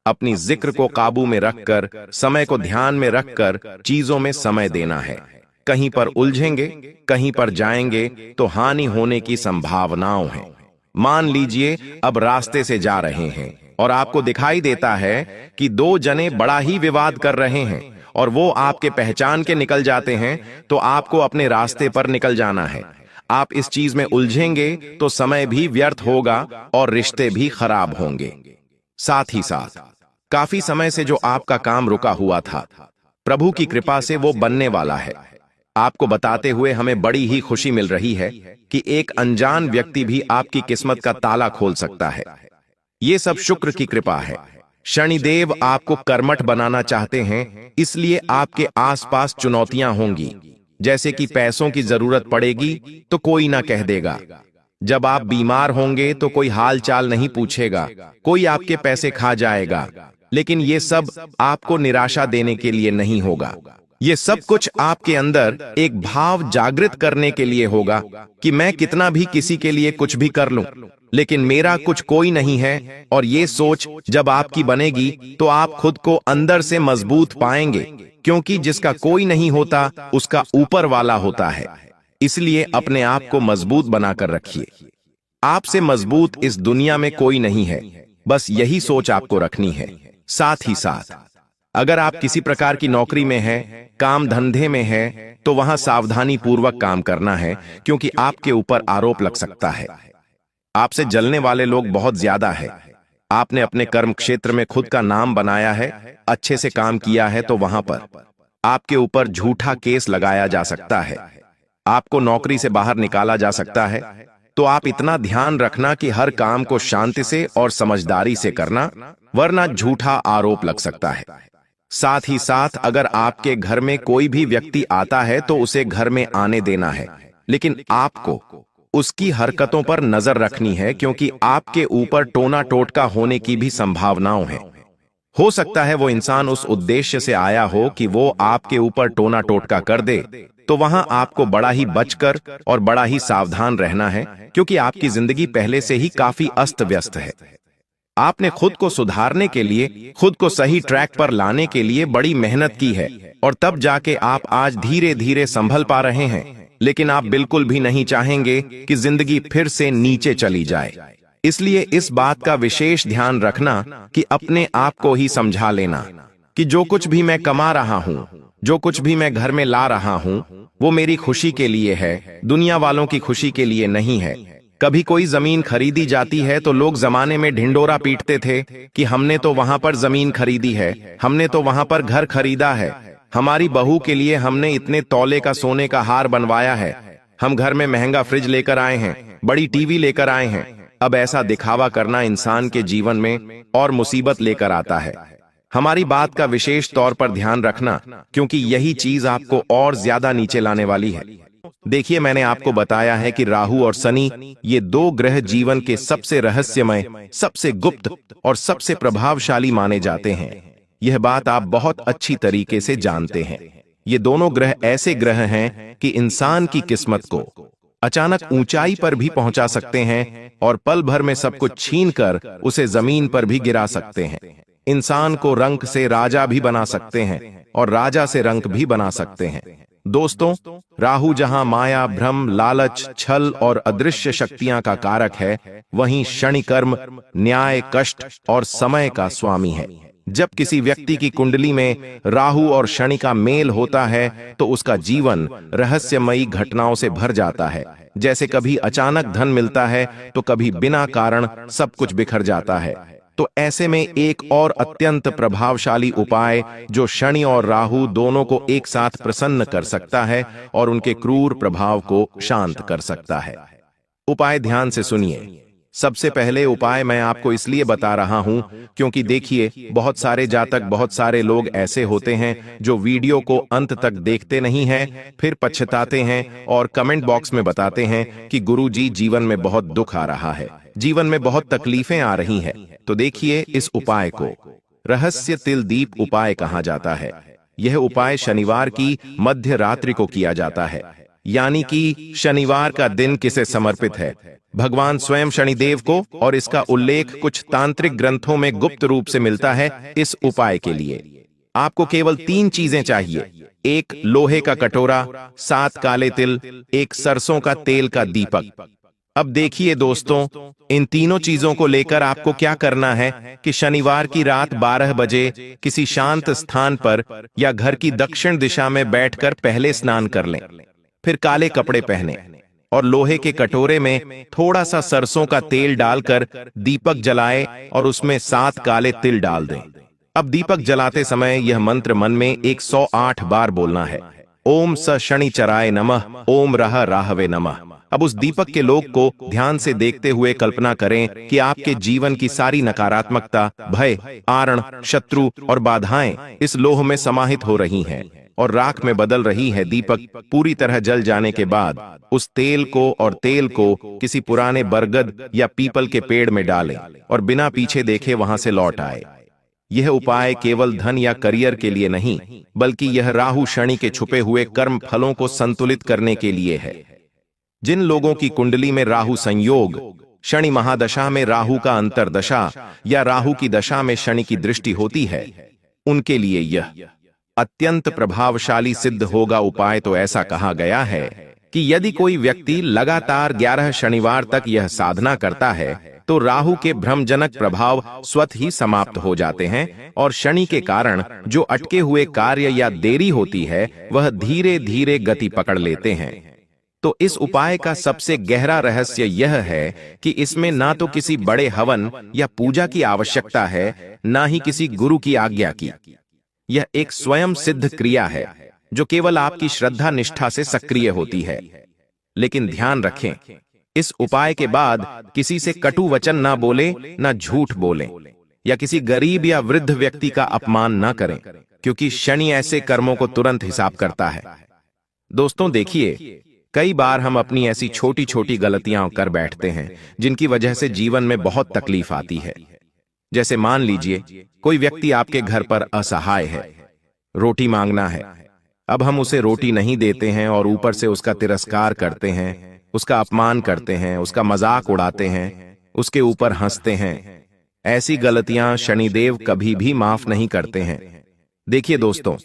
[SPEAKER 2] अपनी जिक्र को काबू में रखकर, समय को ध्यान में रखकर चीजों में समय देना है। कहीं पर उलझेंगे, कहीं पर जाएंगे तो हानि होने की संभावनाओं है। मान लीजिए अब रास्ते से जा रहे हैं और आपको दिखाई देता है कि दो जने बड़ा ही विवाद कर रहे हैं और वो आपके पहचान के निकल जाते हैं, तो आपको अपने रास्ते पर निकल जाना है। आप इस चीज में उलझेंगे तो समय भी व्यर्थ होगा और रिश्ते भी खराब होंगे। साथ ही साथ काफी समय से जो आपका काम रुका हुआ था, प्रभु की कृपा से वो बनने वाला है। आपको बताते हुए हमें बड़ी ही खुशी मिल रही है कि एक अनजान व्यक्ति भी आपकी किस्मत का ताला खोल सकता है। ये सब शुक्र की कृपा है। शनिदेव आपको कर्मठ बनाना चाहते हैं, इसलिए आपके आसपास चुनौतियां होंगी, जैसे कि पैसों की जरूरत पड़ेगी तो कोई ना कह देगा। जब आप बीमार होंगे तो कोई हाल चाल नहीं पूछेगा, कोई आपके पैसे खा जाएगा। लेकिन ये सब आपको निराशा देने के लिए नहीं होगा। ये सब कुछ आपके अंदर एक भाव जागृत करने के लिए होगा कि मैं कितना भी किसी के लिए कुछ भी कर लूं, लेकिन मेरा कुछ कोई नहीं है। और ये सोच जब आपकी बनेगी तो आप खुद को अंदर से मजबूत पाएंगे, क्योंकि जिसका कोई नहीं होता उसका ऊपर वाला होता है। इसलिए अपने आप को मजबूत बनाकर रखिए। आपसे मजबूत इस दुनिया में कोई नहीं है, बस यही सोच आपको रखनी है। साथ ही साथ अगर आप किसी प्रकार की नौकरी में हैं, काम धंधे में हैं, तो वहां सावधानी पूर्वक काम करना है, क्योंकि आपके ऊपर आरोप लग सकता है। आपसे जलने वाले लोग बहुत ज्यादा है। आपने अपने कर्म क्षेत्र में खुद का नाम बनाया है, अच्छे से काम किया है, तो वहां पर आपके ऊपर झूठा केस लगाया जा सकता है, आपको नौकरी से बाहर निकाला जा सकता है। तो आप इतना ध्यान रखना कि हर काम को शांति से और समझदारी से करना, वरना झूठा आरोप लग सकता है। साथ ही साथ अगर आपके घर में कोई भी व्यक्ति आता है तो उसे घर में आने देना है, लेकिन आपको उसकी हरकतों पर नजर रखनी है, क्योंकि आपके ऊपर टोना टोटका होने की भी संभावनाएं हैं। हो सकता है वो इंसान उस उद्देश्य से आया हो कि वो आपके ऊपर टोना टोटका कर दे, तो वहां आपको बड़ा ही बचकर और बड़ा ही सावधान रहना है, क्योंकि आपकी जिंदगी पहले से ही काफी अस्त व्यस्त है। आपने खुद को सुधारने के लिए, खुद को सही ट्रैक पर लाने के लिए बड़ी मेहनत की है, और तब जाके आप आज धीरे धीरे संभल पा रहे हैं। लेकिन आप बिल्कुल भी नहीं चाहेंगे कि जिंदगी फिर से नीचे चली जाए। इसलिए इस बात का विशेष ध्यान रखना कि अपने आप को ही समझा लेना कि जो कुछ भी मैं कमा रहा हूं, जो कुछ भी मैं घर में ला रहा हूं, वो मेरी खुशी के लिए है, दुनिया वालों की खुशी के लिए नहीं है। कभी कोई जमीन खरीदी जाती है तो लोग जमाने में ढिंडोरा पीटते थे कि हमने तो वहां पर जमीन खरीदी है, हमने तो वहां पर घर खरीदा है, हमारी बहू के लिए हमने इतने तौले का सोने का हार बनवाया है, हम घर में महंगा फ्रिज लेकर आए हैं, बड़ी टीवी लेकर आए हैं। अब ऐसा दिखावा करना इंसान के जीवन में और मुसीबत लेकर आता है। हमारी बात का विशेष तौर पर ध्यान रखना, क्योंकि यही चीज आपको और ज्यादा नीचे लाने वाली है। देखिए, मैंने आपको बताया है कि राहु और शनि, ये दो ग्रह जीवन के सबसे रहस्यमय, सबसे गुप्त और सबसे प्रभावशाली माने जाते हैं। यह बात आप बहुत अच्छी तरीके से जानते हैं। ये दोनों ग्रह ऐसे ग्रह हैं कि इंसान की किस्मत को अचानक ऊंचाई पर भी पहुंचा सकते हैं और पल भर में सब कुछ छीनकर उसे जमीन पर भी गिरा सकते हैं। इंसान को रंक से राजा भी बना सकते हैं और राजा से रंक भी बना सकते हैं। दोस्तों, राहु जहां माया, भ्रम, लालच, छल और अदृश्य शक्तियां का कारक है, वहीं शनि कर्म, न्याय, कष्ट और समय का स्वामी है। जब किसी व्यक्ति की कुंडली में राहु और शनि का मेल होता है तो उसका जीवन रहस्यमयी घटनाओं से भर जाता है। जैसे कभी अचानक धन मिलता है तो कभी बिना कारण सब कुछ बिखर जाता है। तो ऐसे में एक और अत्यंत प्रभावशाली उपाय जो शनि और राहु दोनों को एक साथ प्रसन्न कर सकता है और उनके क्रूर प्रभाव को शांत कर सकता है। उपाय ध्यान से सुनिए। सबसे पहले उपाय मैं आपको इसलिए बता रहा हूं क्योंकि देखिए, बहुत सारे जातक, बहुत सारे लोग ऐसे होते हैं जो वीडियो को अंत तक देखते नहीं हैं, फिर पछताते हैं और कमेंट बॉक्स में बताते हैं कि गुरुजी, जीवन में बहुत दुख आ रहा है, जीवन में बहुत तकलीफें आ रही हैं। तो देखिए इस उपाय को। रहस्य तिल दीप उपाय कहा जाता है। यह उपाय शनिवार की मध्य रात्रि को किया जाता है, यानी कि शनिवार का दिन किसे समर्पित है? भगवान स्वयं शनिदेव को, और इसका उल्लेख कुछ तांत्रिक ग्रंथों में गुप्त रूप से मिलता है। इस उपाय के लिए आपको केवल 3 चीजें चाहिए: एक लोहे का कटोरा, 7 काले तिल, एक सरसों का तेल का दीपक। अब देखिए दोस्तों, इन तीनों चीजों को लेकर आपको क्या करना है कि शनिवार की रात 12 बजे किसी शांत स्थान पर या घर की दक्षिण दिशा में बैठकर पहले स्नान कर लें, फिर काले कपड़े पहने और लोहे के कटोरे में थोड़ा सा सरसों का तेल डालकर दीपक जलाएं और उसमें 7 काले तिल डाल दें। अब दीपक जलाते समय यह मंत्र मन में 108 बार बोलना है: ओम स शनिचराय नमः, ओम रह राहवे नमः। अब उस दीपक के लोक को ध्यान से देखते हुए कल्पना करें कि आपके जीवन की सारी नकारात्मकता, भय, आरण, शत्रु और बाधाएं इस लोह में समाहित हो रही हैं और राख में बदल रही है। दीपक पूरी तरह जल जाने के बाद उस तेल को किसी पुराने बरगद या पीपल के पेड़ में डालें और बिना पीछे देखे वहां से लौट आए। यह उपाय केवल धन या करियर के लिए नहीं, बल्कि यह राहु शनि के छुपे हुए कर्म फलों को संतुलित करने के लिए है। जिन लोगों की कुंडली में राहु संयोग, शनि महादशा में राहु का अंतर्दशा या राहु की दशा में शनि की दृष्टि होती है, उनके लिए यह अत्यंत प्रभावशाली सिद्ध होगा। उपाय तो ऐसा कहा गया है कि यदि कोई व्यक्ति लगातार 11 शनिवार तक यह साधना करता है तो राहु के भ्रमजनक प्रभाव स्वतः ही समाप्त हो जाते हैं और शनि के कारण जो अटके हुए कार्य या देरी होती है वह धीरे धीरे गति पकड़ लेते हैं। तो इस उपाय का सबसे गहरा रहस्य यह है कि इसमें ना तो किसी बड़े हवन या पूजा की आवश्यकता है, ना ही किसी गुरु की आज्ञा की। यह एक स्वयं सिद्ध क्रिया है जो केवल आपकी श्रद्धा निष्ठा से सक्रिय होती है। लेकिन ध्यान रखें, इस उपाय के बाद किसी से कटु वचन ना बोले, ना झूठ बोले या किसी गरीब या वृद्ध व्यक्ति का अपमान ना करें, क्योंकि शनि ऐसे कर्मों को तुरंत हिसाब करता है। दोस्तों देखिए, कई बार हम अपनी ऐसी छोटी छोटी गलतियां कर बैठते हैं जिनकी वजह से जीवन में बहुत तकलीफ आती है। जैसे मान लीजिए कोई व्यक्ति आपके घर पर असहाय है, रोटी मांगना है, अब हम उसे रोटी नहीं देते हैं और ऊपर से उसका तिरस्कार करते हैं, उसका अपमान करते हैं, उसका मजाक उड़ाते हैं, उसके ऊपर हंसते हैं। ऐसी गलतियां शनिदेव कभी भी माफ नहीं करते हैं। देखिए दोस्तों,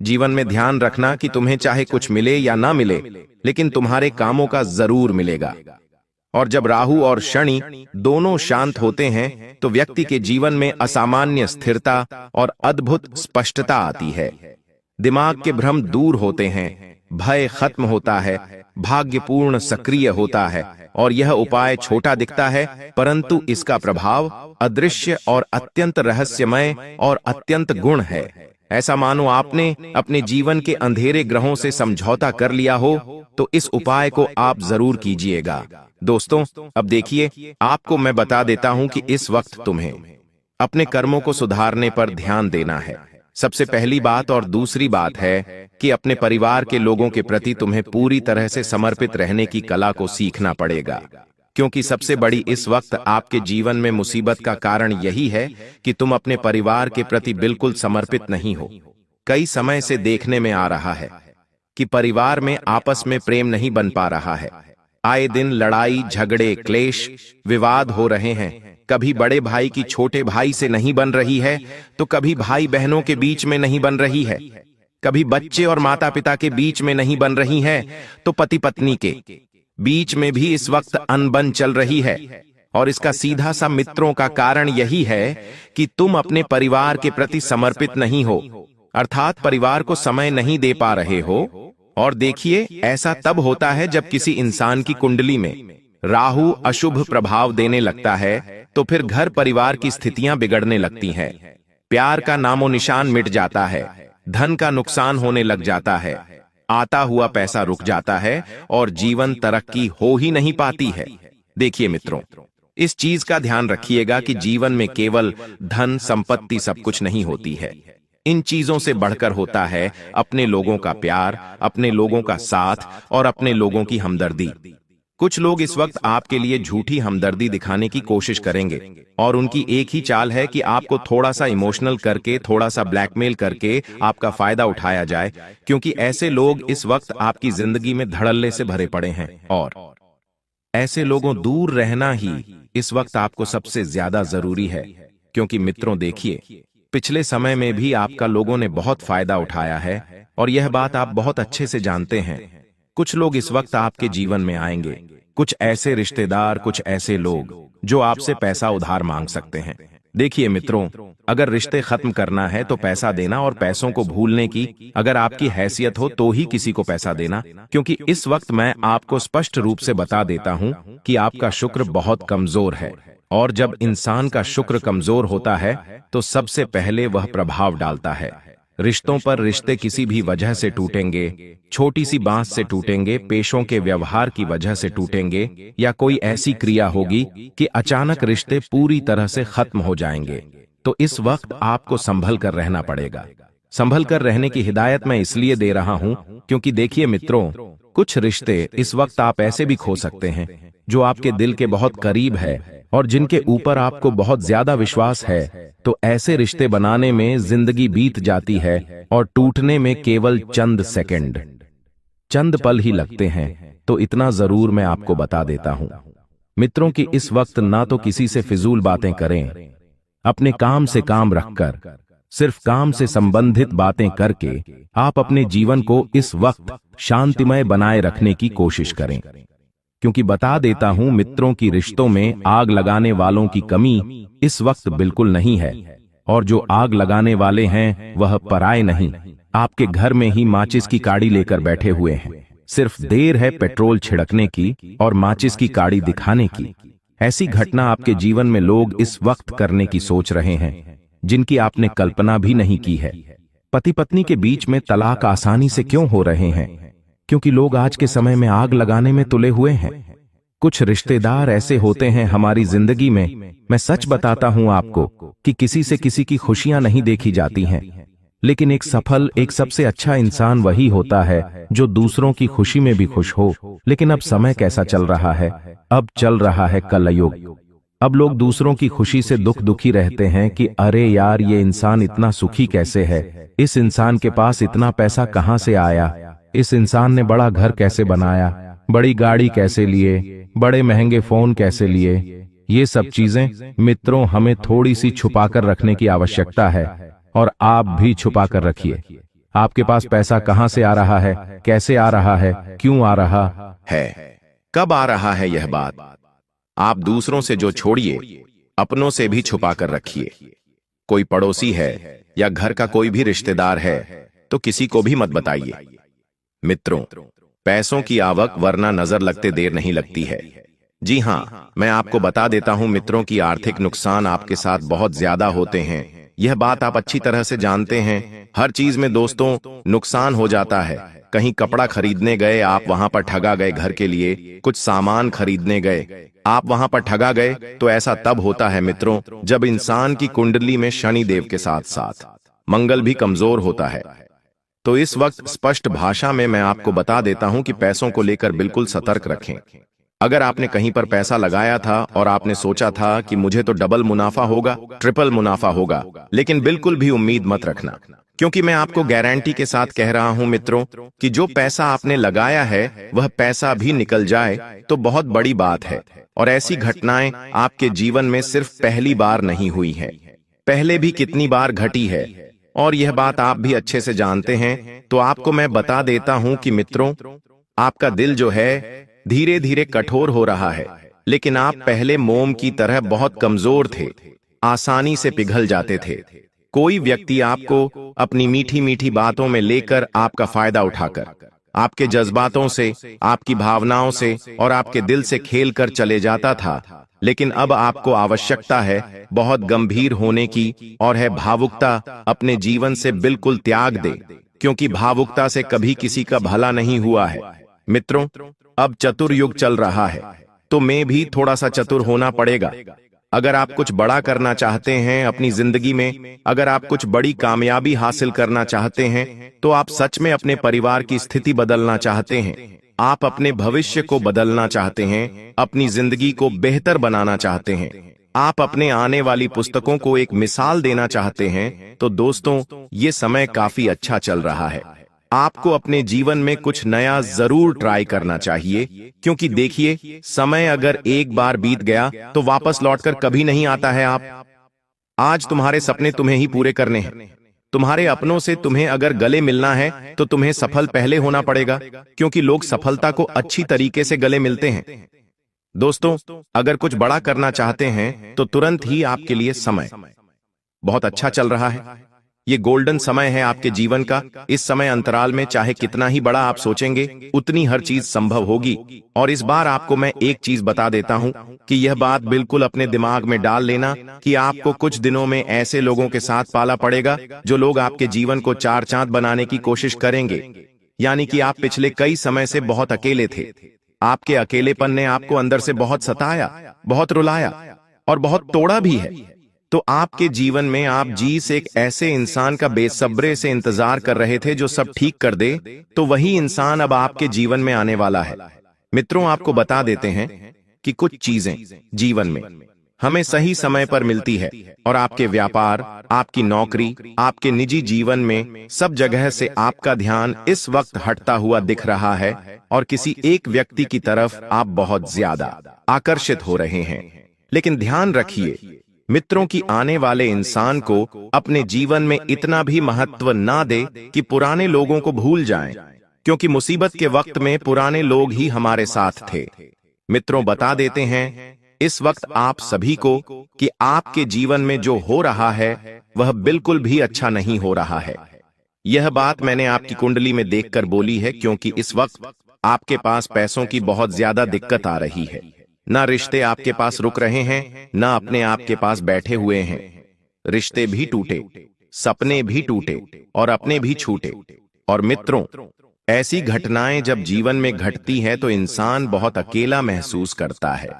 [SPEAKER 2] जीवन में ध्यान रखना कि तुम्हें चाहे कुछ मिले या ना मिले, लेकिन तुम्हारे कामों का जरूर मिलेगा। और जब राहु और शनि दोनों शांत होते हैं तो व्यक्ति के जीवन में असामान्य स्थिरता और अद्भुत स्पष्टता आती है। दिमाग के भ्रम दूर होते हैं, भय खत्म होता है, भाग्यपूर्ण सक्रिय होता है और यह उपाय छोटा दिखता है, परंतु इसका प्रभाव अदृश्य और अत्यंत रहस्यमय और अत्यंत गुण है। ऐसा मानो आपने अपने जीवन के अंधेरे ग्रहों से समझौता कर लिया हो, तो इस उपाय को आप जरूर कीजिएगा। दोस्तों, अब देखिए, आपको मैं बता देता हूं कि इस वक्त तुम्हें अपने कर्मों को सुधारने पर ध्यान देना है। सबसे पहली बात और दूसरी बात है कि अपने परिवार के लोगों के प्रति तुम्हें पूरी तरह से समर्पित रहने की कला को सीखना पड़ेगा, क्योंकि सबसे बड़ी इस वक्त आपके जीवन में मुसीबत का कारण यही है कि तुम अपने परिवार के प्रति बिल्कुल समर्पित नहीं हो। कई समय से देखने में आ रहा है कि परिवार में आपस में प्रेम नहीं बन पा रहा है। आए दिन लड़ाई झगड़े क्लेश विवाद हो रहे हैं। कभी बड़े भाई की छोटे भाई से नहीं बन रही है, तो कभी भाई बहनों के बीच में नहीं बन रही है, कभी बच्चे और माता पिता के बीच में नहीं बन रही है, तो पति पत्नी के बीच में भी इस वक्त अनबन चल रही है। और इसका सीधा सा मित्रों का कारण यही है कि तुम अपने परिवार के प्रति समर्पित नहीं हो, अर्थात परिवार को समय नहीं दे पा रहे हो। और देखिए, ऐसा तब होता है जब किसी इंसान की कुंडली में राहु अशुभ प्रभाव देने लगता है, तो फिर घर परिवार की स्थितियां बिगड़ने लगती हैं। प्यार का नामो निशान मिट जाता है, धन का नुकसान होने लग जाता है, आता हुआ पैसा रुक जाता है और जीवन तरक्की हो ही नहीं पाती है। देखिए मित्रों, इस चीज का ध्यान रखिएगा कि जीवन में केवल धन संपत्ति सब कुछ नहीं होती है। इन चीजों से बढ़कर होता है अपने लोगों का प्यार, अपने लोगों का साथ और अपने लोगों की हमदर्दी। कुछ लोग इस वक्त आपके लिए झूठी हमदर्दी दिखाने की कोशिश करेंगे और उनकी एक ही चाल है कि आपको थोड़ा सा इमोशनल करके, थोड़ा सा ब्लैकमेल करके आपका फायदा उठाया जाए, क्योंकि ऐसे लोग इस वक्त आपकी जिंदगी में धड़ल्ले से भरे पड़े हैं और ऐसे लोगों दूर रहना ही इस वक्त आपको सबसे ज्यादा जरूरी है। क्योंकि मित्रों देखिए, पिछले समय में भी आपका लोगों ने बहुत फायदा उठाया है और यह बात आप बहुत अच्छे से जानते हैं। कुछ लोग इस वक्त आपके जीवन में आएंगे, कुछ ऐसे रिश्तेदार, कुछ ऐसे लोग जो आपसे पैसा उधार मांग सकते हैं। देखिए मित्रों, अगर रिश्ते खत्म करना है तो पैसा देना और पैसों को भूलने की अगर आपकी हैसियत हो तो ही किसी को पैसा देना, क्योंकि इस वक्त मैं आपको स्पष्ट रूप से बता देता हूं कि आपका शुक्र बहुत कमजोर है और जब इंसान का शुक्र कमजोर होता है तो सबसे पहले वह प्रभाव डालता है रिश्तों पर। रिश्ते किसी भी वजह से टूटेंगे, छोटी सी बात से टूटेंगे, पेशों के व्यवहार की वजह से टूटेंगे, या कोई ऐसी क्रिया होगी कि अचानक रिश्ते पूरी तरह से खत्म हो जाएंगे। तो इस वक्त आपको संभल कर रहना पड़ेगा। संभल कर रहने की हिदायत मैं इसलिए दे रहा हूं क्योंकि देखिए मित्रों, कुछ रिश्ते इस वक्त आप ऐसे भी खो सकते हैं जो आपके दिल के बहुत करीब है और जिनके ऊपर आपको बहुत ज्यादा विश्वास है। तो ऐसे रिश्ते बनाने में जिंदगी बीत जाती है और टूटने में केवल चंद सेकंड, चंद पल ही लगते हैं। तो इतना जरूर मैं आपको बता देता हूं मित्रों कि इस वक्त ना तो किसी से फिजूल बातें करें, अपने काम से काम रखकर, सिर्फ काम से संबंधित बातें करके आप अपने जीवन को इस वक्त शांतिमय बनाए रखने की कोशिश करें। क्योंकि बता देता हूं मित्रों की रिश्तों में आग लगाने वालों की कमी इस वक्त बिल्कुल नहीं है, और जो आग लगाने वाले हैं वह पराए नहीं, आपके घर में ही माचिस की काड़ी लेकर बैठे हुए हैं। सिर्फ देर है पेट्रोल छिड़कने की और माचिस की काड़ी दिखाने की। ऐसी घटना आपके जीवन में लोग इस वक्त करने की सोच रहे हैं जिनकी आपने कल्पना भी नहीं की है। पति पत्नी के बीच में तलाक आसानी से क्यों हो रहे हैं? क्योंकि लोग आज के समय में आग लगाने में तुले हुए हैं। कुछ रिश्तेदार ऐसे होते हैं हमारी जिंदगी में, मैं सच बताता हूं आपको कि किसी से किसी की खुशियां नहीं देखी जाती हैं, लेकिन एक सफल, एक सबसे अच्छा इंसान वही होता है जो दूसरों की खुशी में भी खुश हो। लेकिन अब समय कैसा चल रहा है? अब चल रहा है कलयुग। अब लोग दूसरों की खुशी से दुखी रहते हैं कि अरे यार, ये इंसान इतना सुखी कैसे है, इस इंसान के पास इतना पैसा कहां से आया, इस इंसान ने बड़ा घर कैसे बनाया, बड़ी गाड़ी कैसे लिए, बड़े महंगे फोन कैसे लिए। ये सब चीजें मित्रों हमें थोड़ी सी छुपाकर रखने की आवश्यकता है, और आप भी छुपाकर रखिए। आपके पास पैसा कहां से आ रहा है, कैसे आ रहा है, क्यों आ रहा है, कब आ रहा है, यह बात आप दूसरों से जो छोड़िए, अपनों से भी छुपा कर रखिए। कोई पड़ोसी है या घर का कोई भी रिश्तेदार है तो किसी को भी मत बताइए। मित्रों, पैसों की आवक वरना नजर लगते देर नहीं लगती है। जी हां, मैं आपको बता देता हूं मित्रों की आर्थिक नुकसान आपके साथ बहुत ज्यादा होते हैं। यह बात आप अच्छी तरह से जानते हैं। हर चीज में दोस्तों नुकसान हो जाता है। कहीं कपड़ा खरीदने गए, आप वहां पर ठगा गए, घर के लिए कुछ सामान खरीदने गए, आप वहां पर ठगा गए, तो ऐसा तब होता है मित्रों जब इंसान की कुंडली में शनि देव के साथ साथ मंगल भी कमजोर होता है। तो इस वक्त स्पष्ट भाषा में मैं आपको बता देता हूं कि पैसों को लेकर बिल्कुल सतर्क रखें। अगर आपने कहीं पर पैसा लगाया था और आपने सोचा था कि मुझे तो डबल मुनाफा होगा, ट्रिपल मुनाफा होगा, लेकिन बिल्कुल भी उम्मीद मत रखना, क्योंकि मैं आपको गारंटी के साथ कह रहा हूं मित्रों कि जो पैसा आपने लगाया है वह पैसा भी निकल जाए तो बहुत बड़ी बात है। और ऐसी घटनाएं आपके जीवन में सिर्फ पहली बार नहीं हुई है, पहले भी कितनी बार घटी है, और यह बात आप भी अच्छे से जानते हैं। तो आपको मैं बता देता हूं कि मित्रों, आपका दिल जो है धीरे धीरे कठोर हो रहा है, लेकिन आप पहले मोम की तरह बहुत कमजोर थे, आसानी से पिघल जाते थे। कोई व्यक्ति आपको अपनी मीठी मीठी बातों में लेकर आपका फायदा उठाकर आपके जज्बातों से, आपकी भावनाओं से और आपके दिल से खेल कर चले जाता था, लेकिन अब आपको आवश्यकता है बहुत गंभीर होने की, और है भावुकता अपने जीवन से बिल्कुल त्याग दे, क्योंकि भावुकता से कभी किसी का भला नहीं हुआ है। मित्रों, अब चतुर युग चल रहा है, तो मैं भी थोड़ा सा चतुर होना पड़ेगा। अगर आप कुछ बड़ा करना चाहते हैं अपनी जिंदगी में, अगर आप कुछ बड़ी कामयाबी हासिल करना चाहते हैं, तो आप सच में अपने परिवार की स्थिति बदलना चाहते हैं, आप अपने भविष्य को बदलना चाहते हैं, अपनी जिंदगी को बेहतर बनाना चाहते हैं, आप अपने आने वाली पुस्तकों को एक मिसाल देना चाहते हैं, तो दोस्तों ये समय काफी अच्छा चल रहा है। आपको अपने जीवन में कुछ नया जरूर ट्राई करना चाहिए, क्योंकि देखिए समय अगर एक बार बीत गया तो वापस लौटकर कभी नहीं आता है। आज तुम्हारे सपने तुम्हें ही पूरे करने हैं। तुम्हारे अपनों से तुम्हें अगर गले मिलना है तो तुम्हें सफल पहले होना पड़ेगा, क्योंकि लोग सफलता को अच्छी तरीके से गले मिलते हैं। दोस्तों, अगर कुछ बड़ा करना चाहते हैं तो तुरंत ही आपके लिए समय बहुत अच्छा चल रहा है। ये गोल्डन समय है आपके जीवन का। इस समय अंतराल में चाहे कितना ही बड़ा आप सोचेंगे, उतनी हर चीज संभव होगी। और इस बार आपको मैं एक चीज बता देता हूं कि यह बात बिल्कुल अपने दिमाग में डाल लेना कि आपको कुछ दिनों में ऐसे लोगों के साथ पाला पड़ेगा जो लोग आपके जीवन को चार चांद बनाने की कोशिश करेंगे। यानी कि आप पिछले कई समय से बहुत अकेले थे। आपके अकेलेपन ने आपको अंदर से बहुत सताया, बहुत रुलाया और बहुत तोड़ा भी है। तो आपके जीवन में आप जिस एक ऐसे इंसान का बेसब्रे से इंतजार कर रहे थे जो सब ठीक कर दे, तो वही इंसान अब आपके जीवन में आने वाला है। मित्रों, आपको बता देते हैं कि कुछ चीजें जीवन में हमें सही समय पर मिलती है, और आपके व्यापार, आपकी नौकरी, आपके निजी जीवन में सब जगह से आपका ध्यान इस वक्त हटता हुआ दिख रहा है, और किसी एक व्यक्ति की तरफ आप बहुत ज्यादा आकर्षित हो रहे हैं। लेकिन ध्यान रखिए मित्रों कि आने वाले इंसान को अपने जीवन में इतना भी महत्व ना दे कि पुराने लोगों को भूल जाएं, क्योंकि मुसीबत के वक्त में पुराने लोग ही हमारे साथ थे। मित्रों, बता देते हैं इस वक्त आप सभी को कि आपके जीवन में जो हो रहा है वह बिल्कुल भी अच्छा नहीं हो रहा है। यह बात मैंने आपकी कुंडली में देखकर बोली है, क्योंकि इस वक्त आपके पास पैसों की बहुत ज्यादा दिक्कत आ रही है। ना रिश्ते आपके पास रुक रहे हैं, ना अपने आपके पास बैठे हुए हैं। रिश्ते भी टूटे, सपने भी टूटे और अपने भी छूटे। और मित्रों, ऐसी घटनाएं जब जीवन में घटती है तो इंसान बहुत अकेला महसूस करता है।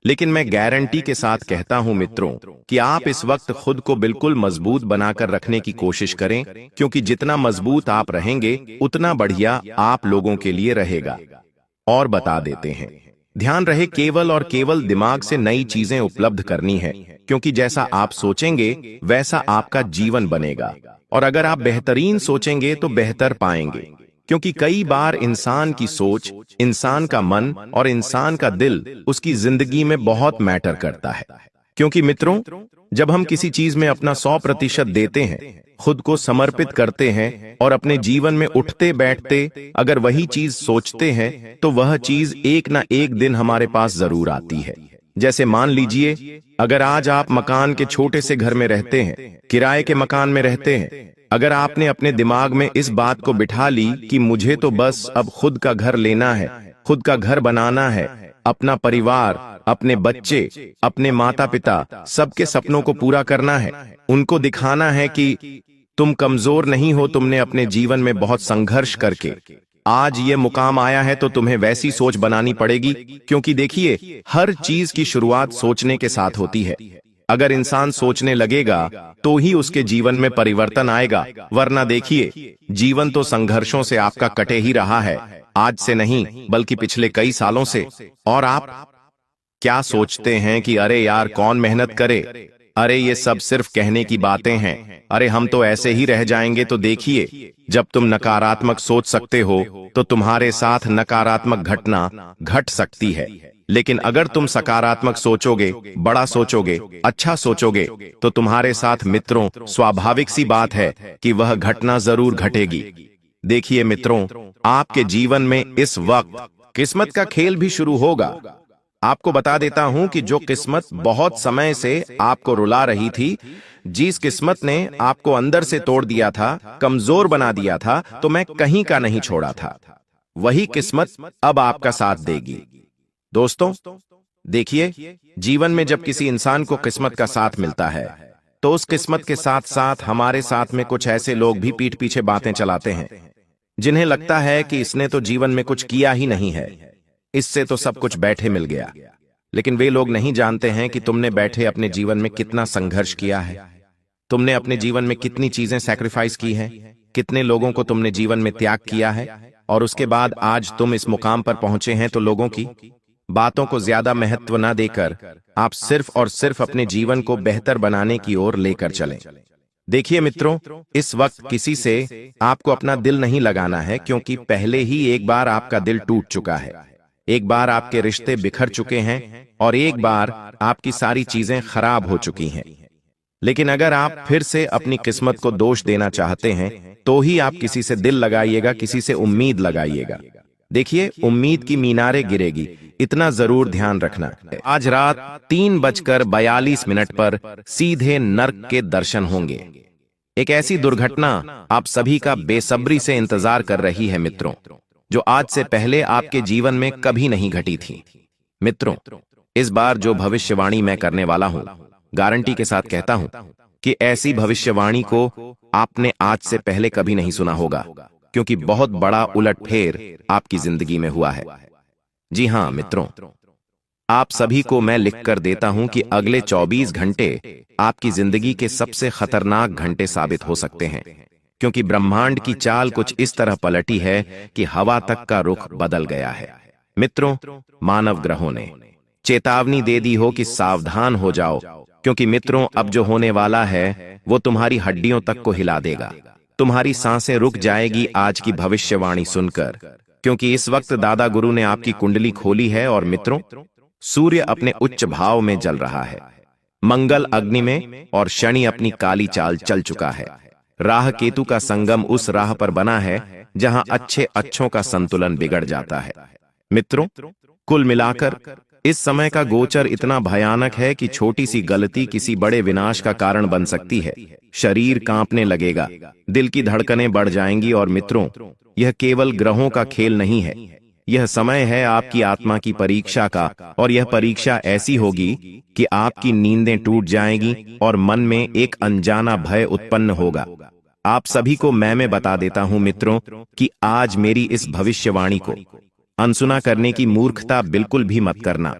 [SPEAKER 2] लेकिन मैं गारंटी के साथ कहता हूं मित्रों कि आप इस वक्त खुद को बिल्कुल मजबूत बनाकर रखने की कोशिश करें, क्योंकि जितना मजबूत आप रहेंगे उतना बढ़िया आप लोगों के लिए रहेगा। और बता देते हैं, ध्यान रहे केवल और केवल दिमाग से नई चीजें उपलब्ध करनी है, क्योंकि जैसा आप सोचेंगे वैसा आपका जीवन बनेगा। और अगर आप बेहतरीन सोचेंगे तो बेहतर पाएंगे, क्योंकि कई बार इंसान की सोच, इंसान का मन और इंसान का दिल उसकी जिंदगी में बहुत मैटर करता है। क्योंकि मित्रों, जब हम किसी चीज में अपना 100% देते हैं, खुद को समर्पित करते हैं और अपने जीवन में उठते बैठते अगर वही चीज सोचते हैं, तो वह चीज एक ना एक दिन हमारे पास जरूर आती है। जैसे मान लीजिए, अगर आज आप मकान के छोटे से घर में रहते हैं, किराए के मकान में रहते हैं, अगर आपने अपने दिमाग में इस बात को बिठा ली कि मुझे तो बस अब खुद का घर लेना है, खुद का घर बनाना है, अपना परिवार, अपने बच्चे, अपने माता पिता, सबके सपनों को पूरा करना है, उनको दिखाना है कि तुम कमजोर नहीं हो, तुमने अपने जीवन में बहुत संघर्ष करके आज ये मुकाम आया है, तो तुम्हें वैसी सोच बनानी पड़ेगी। क्योंकि देखिए, हर चीज की शुरुआत सोचने के साथ होती है। अगर इंसान सोचने लगेगा तो ही उसके जीवन में परिवर्तन आएगा, वरना देखिए, जीवन तो संघर्षों से आपका कटे ही रहा है, आज से नहीं बल्कि पिछले कई सालों से। और आप क्या सोचते हैं कि अरे यार कौन मेहनत करे, अरे ये सब सिर्फ कहने की बातें हैं, अरे हम तो ऐसे ही रह जाएंगे। तो देखिए, जब तुम नकारात्मक सोच सकते हो तो तुम्हारे साथ नकारात्मक घटना घट सकती है। लेकिन अगर तुम सकारात्मक सोचोगे, बड़ा सोचोगे, अच्छा सोचोगे, तो तुम्हारे साथ मित्रों स्वाभाविक सी बात है कि वह घटना जरूर घटेगी। देखिए मित्रों, आपके जीवन में इस वक्त किस्मत का खेल भी शुरू होगा। आपको बता देता हूं कि जो किस्मत बहुत समय से आपको रुला रही थी, जिस किस्मत ने आपको अंदर से तोड़ दिया था, कमजोर बना दिया था, तो मैं कहीं का नहीं छोड़ा था, वही किस्मत अब आपका साथ देगी। दोस्तों देखिए, जीवन में जब किसी इंसान को किस्मत का साथ मिलता है, तो उस किस्मत के साथ साथ हमारे साथ में कुछ ऐसे लोग भी पीठ पीछे बातें चलाते हैं, जिन्हें लगता है कि इसने तो जीवन में कुछ किया ही नहीं है, इससे तो सब कुछ बैठे मिल गया। लेकिन वे लोग नहीं जानते हैं कि तुमने बैठे अपने जीवन में कितना संघर्ष किया है, तुमने अपने जीवन में कितनी चीजें सैक्रिफाइस की हैं, कितने लोगों को तुमने जीवन में त्याग किया है, और उसके बाद आज तुम इस मुकाम पर पहुंचे हैं, तो लोगों की बातों को ज्यादा महत्व न देकर आप सिर्फ और सिर्फ अपने जीवन को बेहतर बनाने की ओर लेकर चलें। देखिए मित्रों, इस वक्त किसी से आपको अपना दिल नहीं लगाना है, क्योंकि पहले ही एक बार आपका दिल टूट चुका है, एक बार आपके रिश्ते बिखर चुके हैं और एक बार आपकी सारी चीजें खराब हो चुकी हैं। लेकिन अगर आप फिर से अपनी किस्मत को दोष देना चाहते हैं, तो ही आप किसी से दिल लगाइएगा, किसी से उम्मीद लगाइएगा। देखिए, उम्मीद की मीनारें गिरेगी, इतना जरूर ध्यान रखना। आज रात 3:42 पर सीधे नर्क के दर्शन होंगे। एक ऐसी दुर्घटना आप सभी का बेसब्री से इंतजार कर रही है मित्रों, जो आज से पहले आपके जीवन में कभी नहीं घटी थी। मित्रों, इस बार जो भविष्यवाणी मैं करने वाला हूं, गारंटी के साथ कहता हूं कि ऐसी भविष्यवाणी को आपने आज से पहले कभी नहीं सुना होगा, क्योंकि बहुत बड़ा उलटफेर आपकी जिंदगी में हुआ है। जी हां मित्रों, आप सभी को मैं लिखकर देता हूं कि अगले 24 घंटे आपकी जिंदगी के सबसे खतरनाक घंटे साबित हो सकते हैं, क्योंकि ब्रह्मांड की चाल कुछ इस तरह पलटी है कि हवा तक का रुख बदल गया है। मित्रों, मानव ग्रहों ने चेतावनी दे दी हो कि सावधान हो जाओ, क्योंकि मित्रों, अब जो होने वाला है वो तुम्हारी हड्डियों तक को हिला देगा। तुम्हारी सांसें रुक जाएगी आज की भविष्यवाणी सुनकर, क्योंकि इस वक्त दादा गुरु ने आपकी कुंडली खोली है और मित्रों, सूर्य अपने उच्च भाव में जल रहा है, मंगल अग्नि में और शनि अपनी काली चाल चल चुका है। राह केतु का संगम उस राह पर बना है जहां अच्छे अच्छों का संतुलन बिगड़ जाता है। मित्रों, कुल मिलाकर इस समय का गोचर इतना भयानक है कि छोटी सी गलती किसी बड़े विनाश का कारण बन सकती है। शरीर कांपने लगेगा, दिल की धड़कनें बढ़ जाएंगी। और मित्रों, यह केवल ग्रहों का खेल नहीं है, यह समय है आपकी आत्मा की परीक्षा का। और यह परीक्षा ऐसी होगी कि आपकी नींदें टूट जाएंगी और मन में एक अनजाना भय उत्पन्न होगा। आप सभी को मैं बता देता हूं मित्रों कि आज मेरी इस भविष्यवाणी को अनसुना करने की मूर्खता बिल्कुल भी मत करना,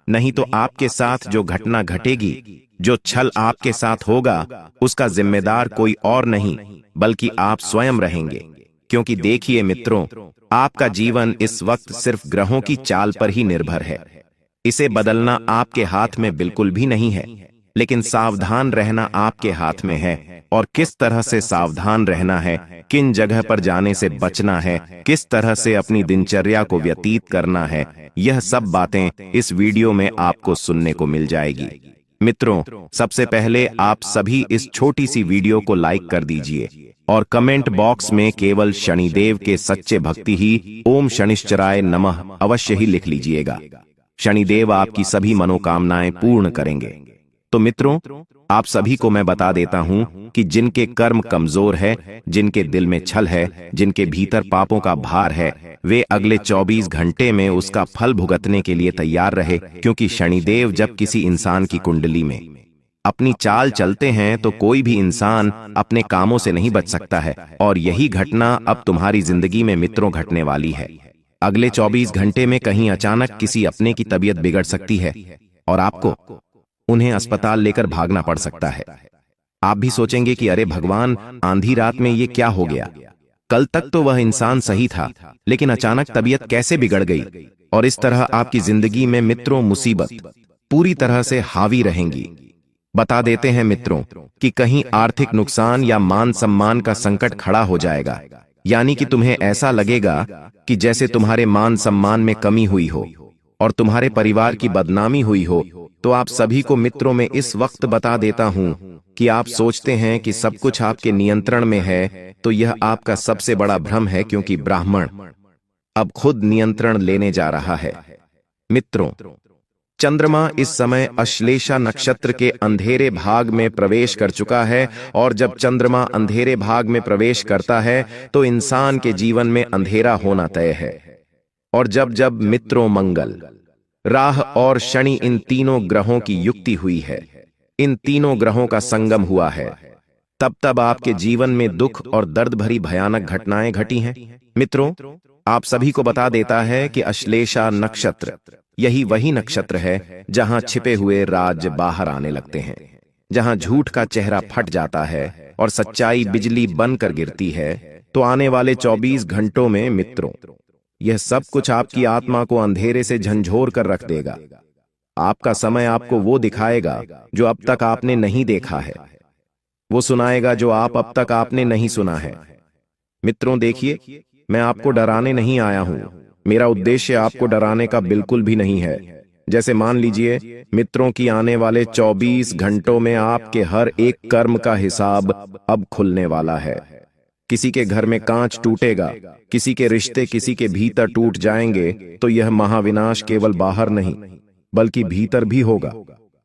[SPEAKER 2] नहीं तो आपके साथ जो घटना घटेगी, जो छल आपके साथ होगा, उसका जिम्मेदार कोई और नहीं बल्कि आप स्वयं रहेंगे। क्योंकि देखिए मित्रों, आपका जीवन इस वक्त सिर्फ ग्रहों की चाल पर ही निर्भर है। इसे बदलना आपके हाथ में बिल्कुल भी नहीं है, लेकिन सावधान रहना आपके हाथ में है। और किस तरह से सावधान रहना है, किन जगह पर जाने से बचना है, किस तरह से अपनी दिनचर्या को व्यतीत करना है, यह सब बातें इस वीडियो में आपको सुनने को मिल जाएगी। मित्रों, सबसे पहले आप सभी इस छोटी सी वीडियो को लाइक कर दीजिए और कमेंट बॉक्स में केवल शनिदेव के सच्चे भक्ति ही ओम शनिश्चराय नमः अवश्य ही लिख लीजिएगा। शनिदेव आपकी सभी मनोकामनाएं पूर्ण करेंगे। तो मित्रों, आप सभी को मैं बता देता हूं कि जिनके कर्म कमजोर है, जिनके दिल में छल है, जिनके भीतर पापों का भार है, वे अगले 24 घंटे में उसका फल भुगतने के लिए तैयार रहे। क्योंकि शनिदेव जब किसी इंसान की कुंडली में अपनी चाल चलते हैं तो कोई भी इंसान अपने कामों से नहीं बच सकता है। और यही घटना अब तुम्हारी जिंदगी में मित्रों घटने वाली है। अगले 24 घंटे में कहीं अचानक किसी अपने की तबीयत बिगड़ सकती है और आपको उन्हें अस्पताल लेकर भागना पड़ सकता है। आप भी सोचेंगे कि अरे भगवान, आंधी रात में ये क्या हो गया? कल तक तो वह इंसान सही था, लेकिन अचानक तबीयत कैसे बिगड़ गई? और इस तरह आपकी जिंदगी में मित्रों मुसीबत पूरी तरह से हावी रहेंगी। बता देते हैं मित्रों कि कहीं आर्थिक नुकसान या मान सम्मान का संकट खड़ा हो जाएगा, यानी कि तुम्हें ऐसा लगेगा कि जैसे तुम्हारे मान सम्मान में कमी हुई हो और तुम्हारे परिवार की बदनामी हुई हो। तो आप सभी को मित्रों में इस वक्त बता देता हूं कि आप सोचते हैं कि सब कुछ आपके नियंत्रण में है, तो यह आपका सबसे बड़ा भ्रम है, क्योंकि ब्राह्मण अब खुद नियंत्रण लेने जा रहा है। मित्रों, चंद्रमा इस समय अश्लेषा नक्षत्र के अंधेरे भाग में प्रवेश कर चुका है। और जब चंद्रमा अंधेरे भाग में प्रवेश करता है तो इंसान के जीवन में अंधेरा होना तय है। और जब जब मित्रों मंगल, राह और शनि, इन तीनों ग्रहों की युक्ति हुई है, इन तीनों ग्रहों का संगम हुआ है, तब तब आपके जीवन में दुख और दर्द भरी भयानक घटनाएं घटी हैं। मित्रों, आप सभी को बता देता है कि अश्लेषा नक्षत्र यही वही नक्षत्र है जहां छिपे हुए राज बाहर आने लगते हैं, जहां झूठ का चेहरा फट जाता है और सच्चाई बिजली बनकर गिरती है, तो आने वाले 24 घंटों में मित्रों, यह सब कुछ आपकी आत्मा को अंधेरे से झंझोर कर रख देगा। आपका समय आपको वो दिखाएगा जो अब तक आपने नहीं देखा है, वो सुनाएगा जो अब तक आपने नहीं सुना है। मित्रों देखिए, मैं आपको डराने नहीं आया हूं। मेरा उद्देश्य आपको डराने का बिल्कुल भी नहीं है। जैसे मान लीजिए मित्रों की आने वाले 24 घंटों में आपके हर एक कर्म का हिसाब अब खुलने वाला है। किसी के घर में कांच टूटेगा, किसी के रिश्ते किसी के भीतर टूट जाएंगे, तो यह महाविनाश केवल बाहर नहीं बल्कि भीतर भी होगा।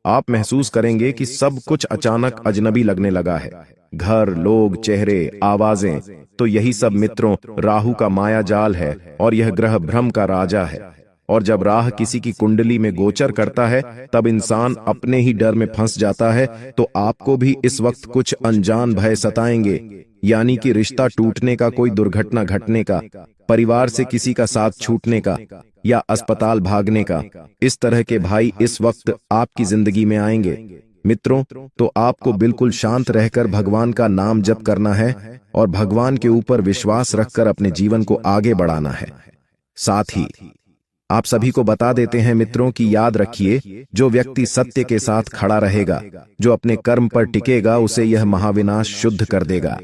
[SPEAKER 2] आप महसूस करेंगे कि सब कुछ अचानक अजनबी लगने लगा है। घर, लोग, चेहरे, आवाजें, तो यही सब मित्रों राहु का माया जाल है और यह ग्रह भ्रम का राजा है। और जब राह किसी की कुंडली में गोचर करता है तब इंसान अपने ही डर में फंस जाता है। तो आपको भी इस वक्त कुछ अनजान भय सताएंगे, यानी कि रिश्ता टूटने का, कोई दुर्घटना घटने का, परिवार से किसी का साथ छूटने का या अस्पताल भागने का। इस तरह के भाई इस वक्त आपकी जिंदगी में आएंगे। मित्रों, तो आपको बिल्कुल शांत रहकर भगवान का नाम जप करना है और भगवान के ऊपर विश्वास रखकर अपने जीवन को आगे बढ़ाना है। साथ ही आप सभी को बता देते हैं मित्रों कि याद रखिए, जो व्यक्ति सत्य के साथ खड़ा रहेगा, जो अपने कर्म पर टिकेगा, उसे यह महाविनाश शुद्ध कर देगा।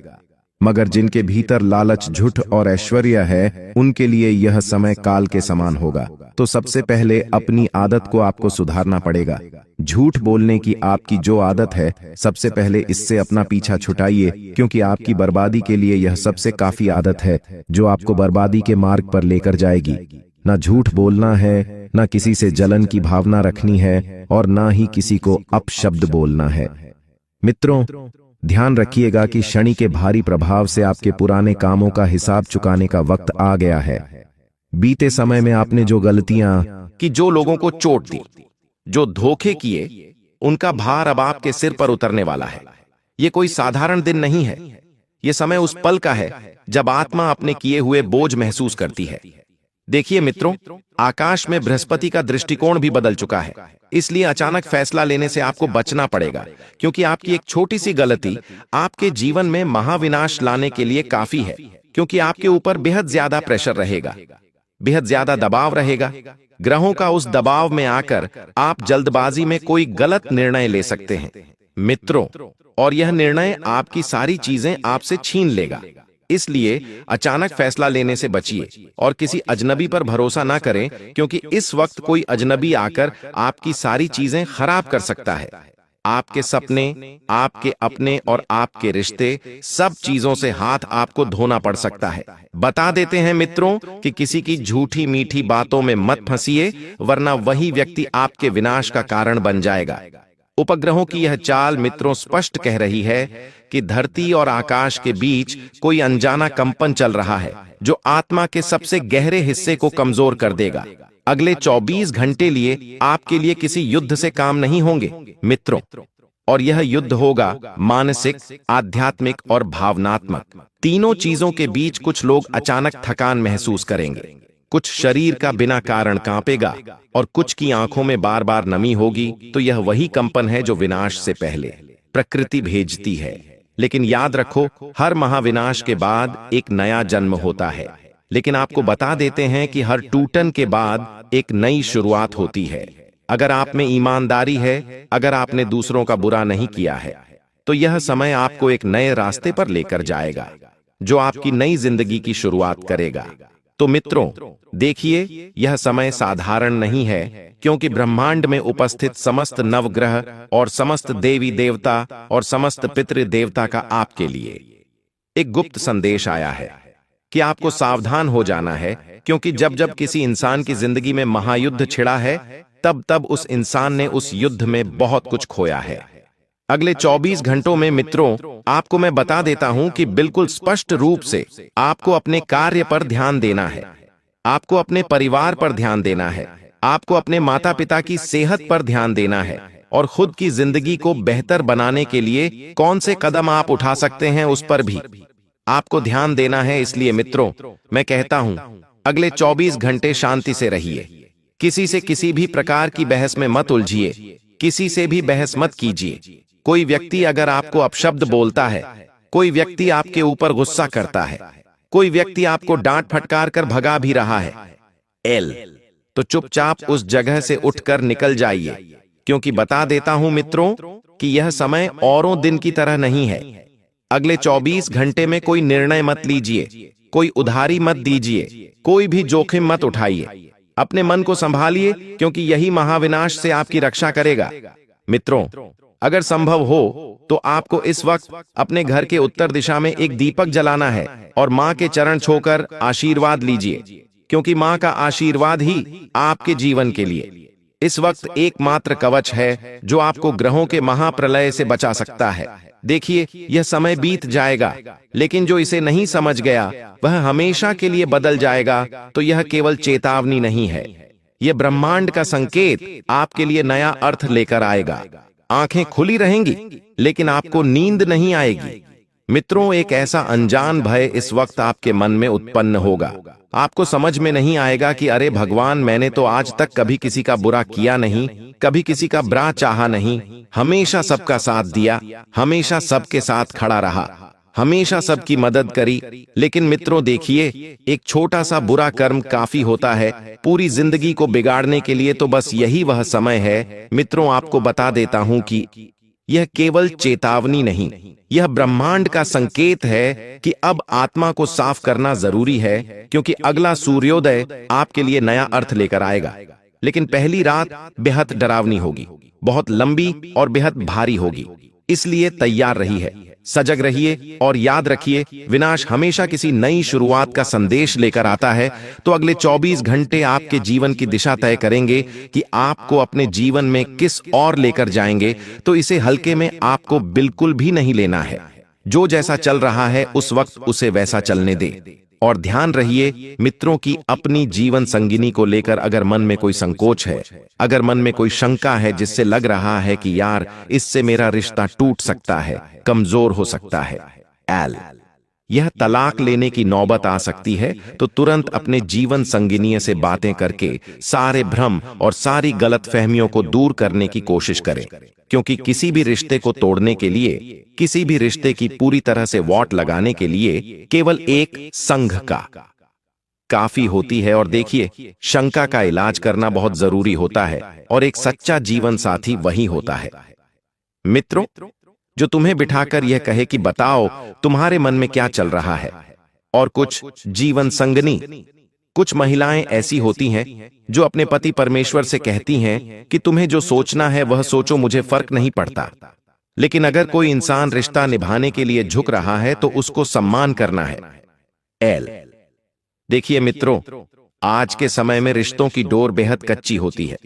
[SPEAKER 2] मगर जिनके भीतर लालच, झूठ और ऐश्वर्य है, उनके लिए यह समय काल के समान होगा। तो सबसे पहले अपनी आदत को आपको सुधारना पड़ेगा। झूठ बोलने की आपकी जो आदत है, सबसे पहले इससे अपना पीछा छुटाइए, क्योंकि आपकी बर्बादी के लिए यह सबसे काफी आदत है जो आपको बर्बादी के मार्ग पर लेकर जाएगी। ना झूठ बोलना है, ना किसी से जलन की भावना रखनी है और ना ही किसी को अपशब्द बोलना है। मित्रों, ध्यान रखिएगा कि शनि के भारी प्रभाव से आपके पुराने कामों का हिसाब चुकाने का वक्त आ गया है। बीते समय में आपने जो गलतियां
[SPEAKER 3] कि जो लोगों को चोट दी, जो धोखे किए, उनका भार अब आपके सिर पर उतरने वाला है। ये कोई साधारण दिन नहीं है। ये समय उस पल का है जब आत्मा अपने किए हुए बोझ महसूस करती है। देखिए मित्रों, आकाश में बृहस्पति का दृष्टिकोण भी बदल चुका है। इसलिए अचानक फैसला लेने से आपको बचना पड़ेगा, क्योंकि आपकी एक छोटी सी गलती आपके जीवन में महाविनाश लाने के लिए काफी है। क्योंकि आपके ऊपर बेहद ज्यादा प्रेशर रहेगा, बेहद ज्यादा दबाव रहेगा। ग्रहों का उस दबाव में आकर आप जल्दबाजी में कोई गलत निर्णय ले सकते हैं मित्रों, और यह निर्णय आपकी सारी चीजें आपसे छीन लेगा। इसलिए अचानक फैसला लेने से बचिए और किसी अजनबी पर भरोसा ना करें, क्योंकि इस वक्त कोई अजनबी आकर आपकी सारी चीजें खराब कर सकता है। आपके सपने, आपके अपने और आपके रिश्ते, सब चीजों से हाथ आपको धोना पड़ सकता है। बता देते हैं मित्रों कि किसी की झूठी मीठी बातों में मत फंसिए, वरना वही व्यक्ति आपके विनाश का कारण बन जाएगा। उपग्रहों की यह चाल मित्रों स्पष्ट कह रही है कि धरती और आकाश के बीच कोई अनजाना कंपन चल रहा है, जो आत्मा के सबसे गहरे हिस्से को कमजोर कर देगा। अगले 24 घंटे लिए आपके लिए किसी युद्ध से काम नहीं होंगे मित्रों, और यह युद्ध होगा मानसिक, आध्यात्मिक और भावनात्मक। तीनों चीजों के बीच कुछ लोग अचानक थकान महसूस करेंगे, कुछ शरीर का बिना कारण कांपेगा और कुछ की आंखों में बार बार नमी होगी। तो यह वही कंपन है जो विनाश से पहले प्रकृति भेजती है। लेकिन याद रखो, हर महाविनाश के बाद एक नया जन्म होता है। लेकिन आपको बता देते हैं कि हर टूटन के बाद एक नई शुरुआत होती है। अगर आप में ईमानदारी है, अगर आपने दूसरों का बुरा नहीं किया है, तो यह समय आपको एक नए रास्ते पर लेकर जाएगा, जो आपकी नई जिंदगी की शुरुआत करेगा। तो मित्रों देखिए, यह समय साधारण नहीं है, क्योंकि ब्रह्मांड में उपस्थित समस्त नवग्रह और समस्त देवी देवता और समस्त पितृ देवता का आपके लिए एक गुप्त संदेश आया है कि आपको सावधान हो जाना है, क्योंकि जब जब किसी इंसान की जिंदगी में महायुद्ध छिड़ा है, तब तब उस इंसान ने उस युद्ध में बहुत कुछ खोया है। अगले 24 घंटों में मित्रों आपको मैं बता देता हूं कि बिल्कुल स्पष्ट रूप से आपको अपने कार्य पर ध्यान देना है, आपको अपने परिवार पर ध्यान देना है, आपको अपने माता पिता की सेहत पर ध्यान देना है, और खुद की जिंदगी को बेहतर बनाने के लिए कौन से कदम आप उठा सकते हैं उस पर भी आपको ध्यान देना है। इसलिए मित्रों मैं कहता हूं, अगले 24 घंटे शांति से रहिए, किसी से किसी भी प्रकार की बहस में मत उलझिए, किसी से भी बहस मत कीजिए। कोई व्यक्ति अगर आपको अपशब्द बोलता है, कोई व्यक्ति आपके ऊपर गुस्सा करता है, कोई व्यक्ति आपको डांट फटकार कर भगा भी रहा है, एल, तो चुपचाप उस जगह से उठकर निकल जाइए, क्योंकि बता देता हूं मित्रों कि यह समय औरों दिन की तरह नहीं है। अगले 24 घंटे में कोई निर्णय मत लीजिए, कोई उधारी मत दीजिए, कोई भी जोखिम मत उठाइए। अपने मन को संभालिए, क्योंकि यही महाविनाश से आपकी रक्षा करेगा। मित्रों, अगर संभव हो तो आपको इस वक्त अपने घर के उत्तर दिशा में एक दीपक जलाना है और मां के चरण छूकर आशीर्वाद लीजिए, क्योंकि मां का आशीर्वाद ही आपके जीवन के लिए इस वक्त एकमात्र कवच है जो आपको ग्रहों के महाप्रलय से बचा सकता है। देखिए, यह समय बीत जाएगा, लेकिन जो इसे नहीं समझ गया वह हमेशा के लिए बदल जाएगा। तो यह केवल चेतावनी नहीं है, यह ब्रह्मांड का संकेत आपके लिए नया अर्थ लेकर आएगा। आंखें खुली रहेंगी, लेकिन आपको नींद नहीं आएगी। मित्रों, एक ऐसा अनजान भय इस वक्त आपके मन में उत्पन्न होगा। आपको समझ में नहीं आएगा कि अरे भगवान, मैंने तो आज तक कभी किसी का बुरा किया नहीं, कभी किसी का बुरा चाहा नहीं, हमेशा सबका साथ दिया, हमेशा सबके साथ खड़ा रहा, हमेशा सबकी मदद करी। लेकिन मित्रों देखिए, एक छोटा सा बुरा कर्म काफी होता है पूरी जिंदगी को बिगाड़ने के लिए। तो बस यही वह समय है। मित्रों, आपको बता देता हूं कि यह केवल चेतावनी नहीं, यह ब्रह्मांड का संकेत है कि अब आत्मा को साफ करना जरूरी है, क्योंकि अगला सूर्योदय आपके लिए नया अर्थ लेकर आएगा। लेकिन पहली रात बेहद डरावनी होगी, बहुत लंबी और बेहद भारी होगी। इसलिए तैयार रहिए, सजग रहिए और याद रखिए, विनाश हमेशा किसी नई शुरुआत का संदेश लेकर आता है। तो अगले 24 घंटे आपके जीवन की दिशा तय करेंगे कि आपको अपने जीवन में किस और लेकर जाएंगे। तो इसे हल्के में आपको बिल्कुल भी नहीं लेना है। जो जैसा चल रहा है उस वक्त उसे वैसा चलने दे। और ध्यान रहिए मित्रों की अपनी जीवन संगिनी को लेकर अगर मन में कोई संकोच है, अगर मन में कोई शंका है जिससे लग रहा है कि यार इससे मेरा रिश्ता टूट सकता है, कमजोर हो सकता है, एल, यह तलाक लेने की नौबत आ सकती है, तो तुरंत अपने जीवन संगिनी से बातें करके सारे भ्रम और सारी गलतफहमियों को दूर करने की कोशिश करें। क्योंकि किसी भी रिश्ते को तोड़ने के लिए, किसी भी रिश्ते की पूरी तरह से वॉट लगाने के लिए केवल एक संघ का काफी होती है। और देखिए, शंका का इलाज करना बहुत जरूरी होता है, और एक सच्चा जीवन साथी वही होता है मित्रों, जो तुम्हें बिठाकर यह कहे कि बताओ तुम्हारे मन में क्या चल रहा है। और कुछ जीवन संगनी, कुछ महिलाएं ऐसी होती हैं जो अपने पति परमेश्वर से कहती हैं कि तुम्हें जो सोचना है वह सोचो, मुझे फर्क नहीं पड़ता। लेकिन अगर कोई इंसान रिश्ता निभाने के लिए झुक रहा है तो उसको सम्मान करना है, एल। देखिए मित्रों, आज के समय में रिश्तों की डोर बेहद कच्ची होती है,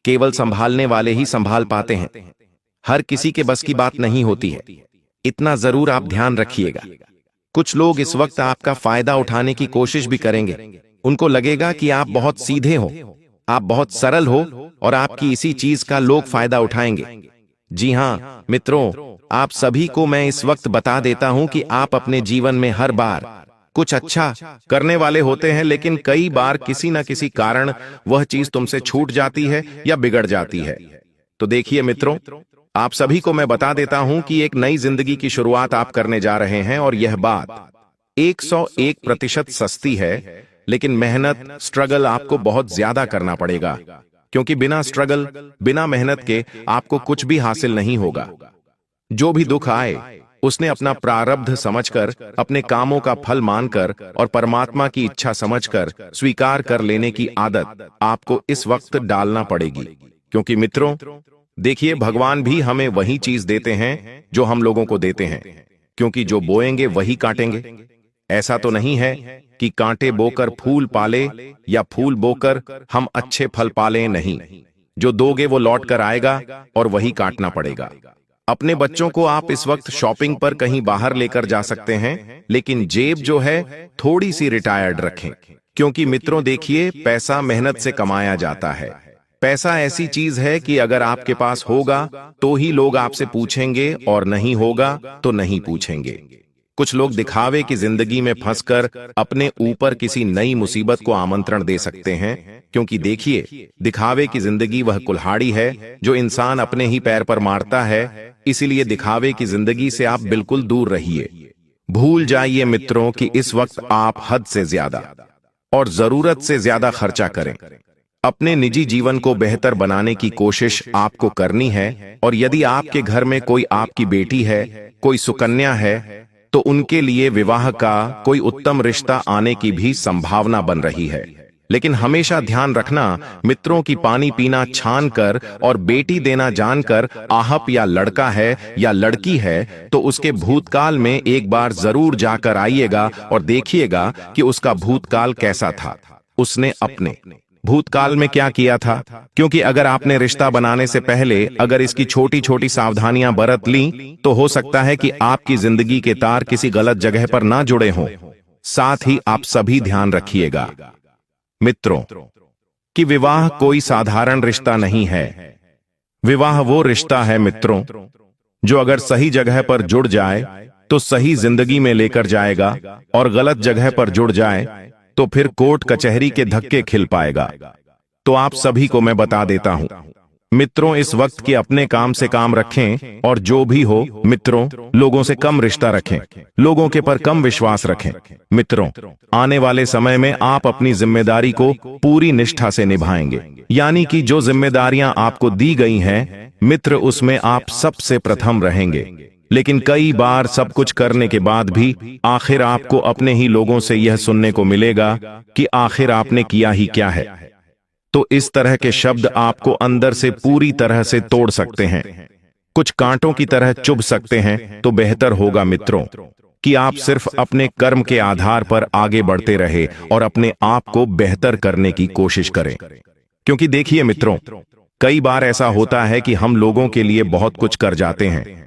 [SPEAKER 3] केवल संभालने वाले ही संभाल पाते हैं, हर किसी के बस की बात नहीं होती है। इतना जरूर आप ध्यान रखिएगा। कुछ लोग इस वक्त आपका फायदा उठाने की कोशिश भी करेंगे। उनको लगेगा कि आप बहुत सीधे हो, आप बहुत सरल हो, और आपकी इसी चीज का लोग फायदा उठाएंगे। जी हां मित्रों, आप सभी को मैं इस वक्त बता देता हूं कि आप अपने जीवन में हर बार कुछ अच्छा करने वाले होते हैं, लेकिन कई बार किसी न किसी कारण वह चीज तुमसे छूट जाती है या बिगड़ जाती है। तो देखिए मित्रों, आप सभी को मैं बता देता हूं कि एक नई जिंदगी की शुरुआत आप करने जा रहे हैं, और यह बात 101% सस्ती है। लेकिन मेहनत, स्ट्रगल आपको बहुत ज्यादा करना पड़ेगा, क्योंकि बिना स्ट्रगल, बिना मेहनत के आपको कुछ भी हासिल नहीं होगा। जो भी दुख आए उसने अपना प्रारब्ध समझकर, अपने कामों का फल मानकर और परमात्मा की इच्छा समझकर स्वीकार कर लेने की आदत आपको इस वक्त डालना पड़ेगी। क्योंकि मित्रों देखिए, भगवान भी हमें वही चीज देते हैं जो हम लोगों को देते हैं, क्योंकि जो बोएंगे वही काटेंगे। ऐसा तो नहीं है कि कांटे बोकर फूल पाले या फूल बोकर हम अच्छे फल पाले, नहीं। जो दोगे वो लौट कर आएगा और वही काटना पड़ेगा। अपने बच्चों को आप इस वक्त शॉपिंग पर कहीं बाहर लेकर जा सकते हैं, लेकिन जेब जो है थोड़ी सी रिटायर्ड रखें। क्योंकि मित्रों देखिए, पैसा मेहनत से कमाया जाता है। पैसा ऐसी चीज है कि अगर आपके पास होगा तो ही लोग आपसे पूछेंगे, और नहीं होगा तो नहीं पूछेंगे। कुछ लोग दिखावे की जिंदगी में फंसकर अपने ऊपर किसी नई मुसीबत को आमंत्रण दे सकते हैं, क्योंकि देखिए, दिखावे की जिंदगी वह कुल्हाड़ी है जो इंसान अपने ही पैर पर मारता है। इसीलिए दिखावे की जिंदगी से आप बिल्कुल दूर रहिए।
[SPEAKER 2] भूल जाइए मित्रों कि इस वक्त आप हद से ज्यादा और जरूरत से ज्यादा खर्चा करें। अपने निजी जीवन को बेहतर बनाने की कोशिश आपको करनी है, और यदि आपके घर में कोई आपकी बेटी है, कोई सुकन्या है, तो उनके लिए विवाह का कोई उत्तम रिश्ता आने की भी संभावना बन रही है। लेकिन हमेशा ध्यान रखना मित्रों की पानी पीना छान कर और बेटी देना जानकर आहप या लड़का है या लड़की है तो उसके भूतकाल में एक बार जरूर जाकर आइएगा और देखिएगा कि उसका भूतकाल कैसा था, उसने अपने भूतकाल में क्या किया था। क्योंकि अगर आपने रिश्ता बनाने से पहले अगर इसकी छोटी छोटी सावधानियां बरत ली तो हो सकता है कि आपकी जिंदगी के तार किसी गलत जगह पर ना जुड़े हों। साथ ही आप सभी ध्यान रखिएगा मित्रों कि विवाह कोई साधारण रिश्ता नहीं है। विवाह वो रिश्ता है मित्रों जो अगर सही जगह पर जुड़ जाए तो सही जिंदगी में लेकर जाएगा, और गलत जगह पर जुड़ जाए तो फिर कोर्ट कचहरी के धक्के खिल पाएगा। तो आप सभी को मैं बता देता हूं मित्रों, इस वक्त के अपने काम से काम रखें, और जो भी हो मित्रों लोगों से कम रिश्ता रखें, लोगों के पर कम विश्वास रखें। मित्रों आने वाले समय में आप अपनी जिम्मेदारी को पूरी निष्ठा से निभाएंगे, यानी कि जो जिम्मेदारियां आपको दी गई हैं मित्र उसमें आप सबसे प्रथम रहेंगे। लेकिन कई बार सब कुछ करने के बाद भी आखिर आपको अपने ही लोगों से यह सुनने को मिलेगा कि आखिर आपने किया ही क्या है। तो इस तरह के शब्द आपको अंदर से पूरी तरह से तोड़ सकते हैं, कुछ कांटों की तरह चुभ सकते हैं। तो बेहतर होगा मित्रों कि आप सिर्फ अपने कर्म के आधार पर आगे बढ़ते रहे और अपने आप को बेहतर करने की कोशिश करें। क्योंकि देखिए मित्रों, कई बार ऐसा होता है कि हम लोगों के लिए बहुत कुछ कर जाते हैं,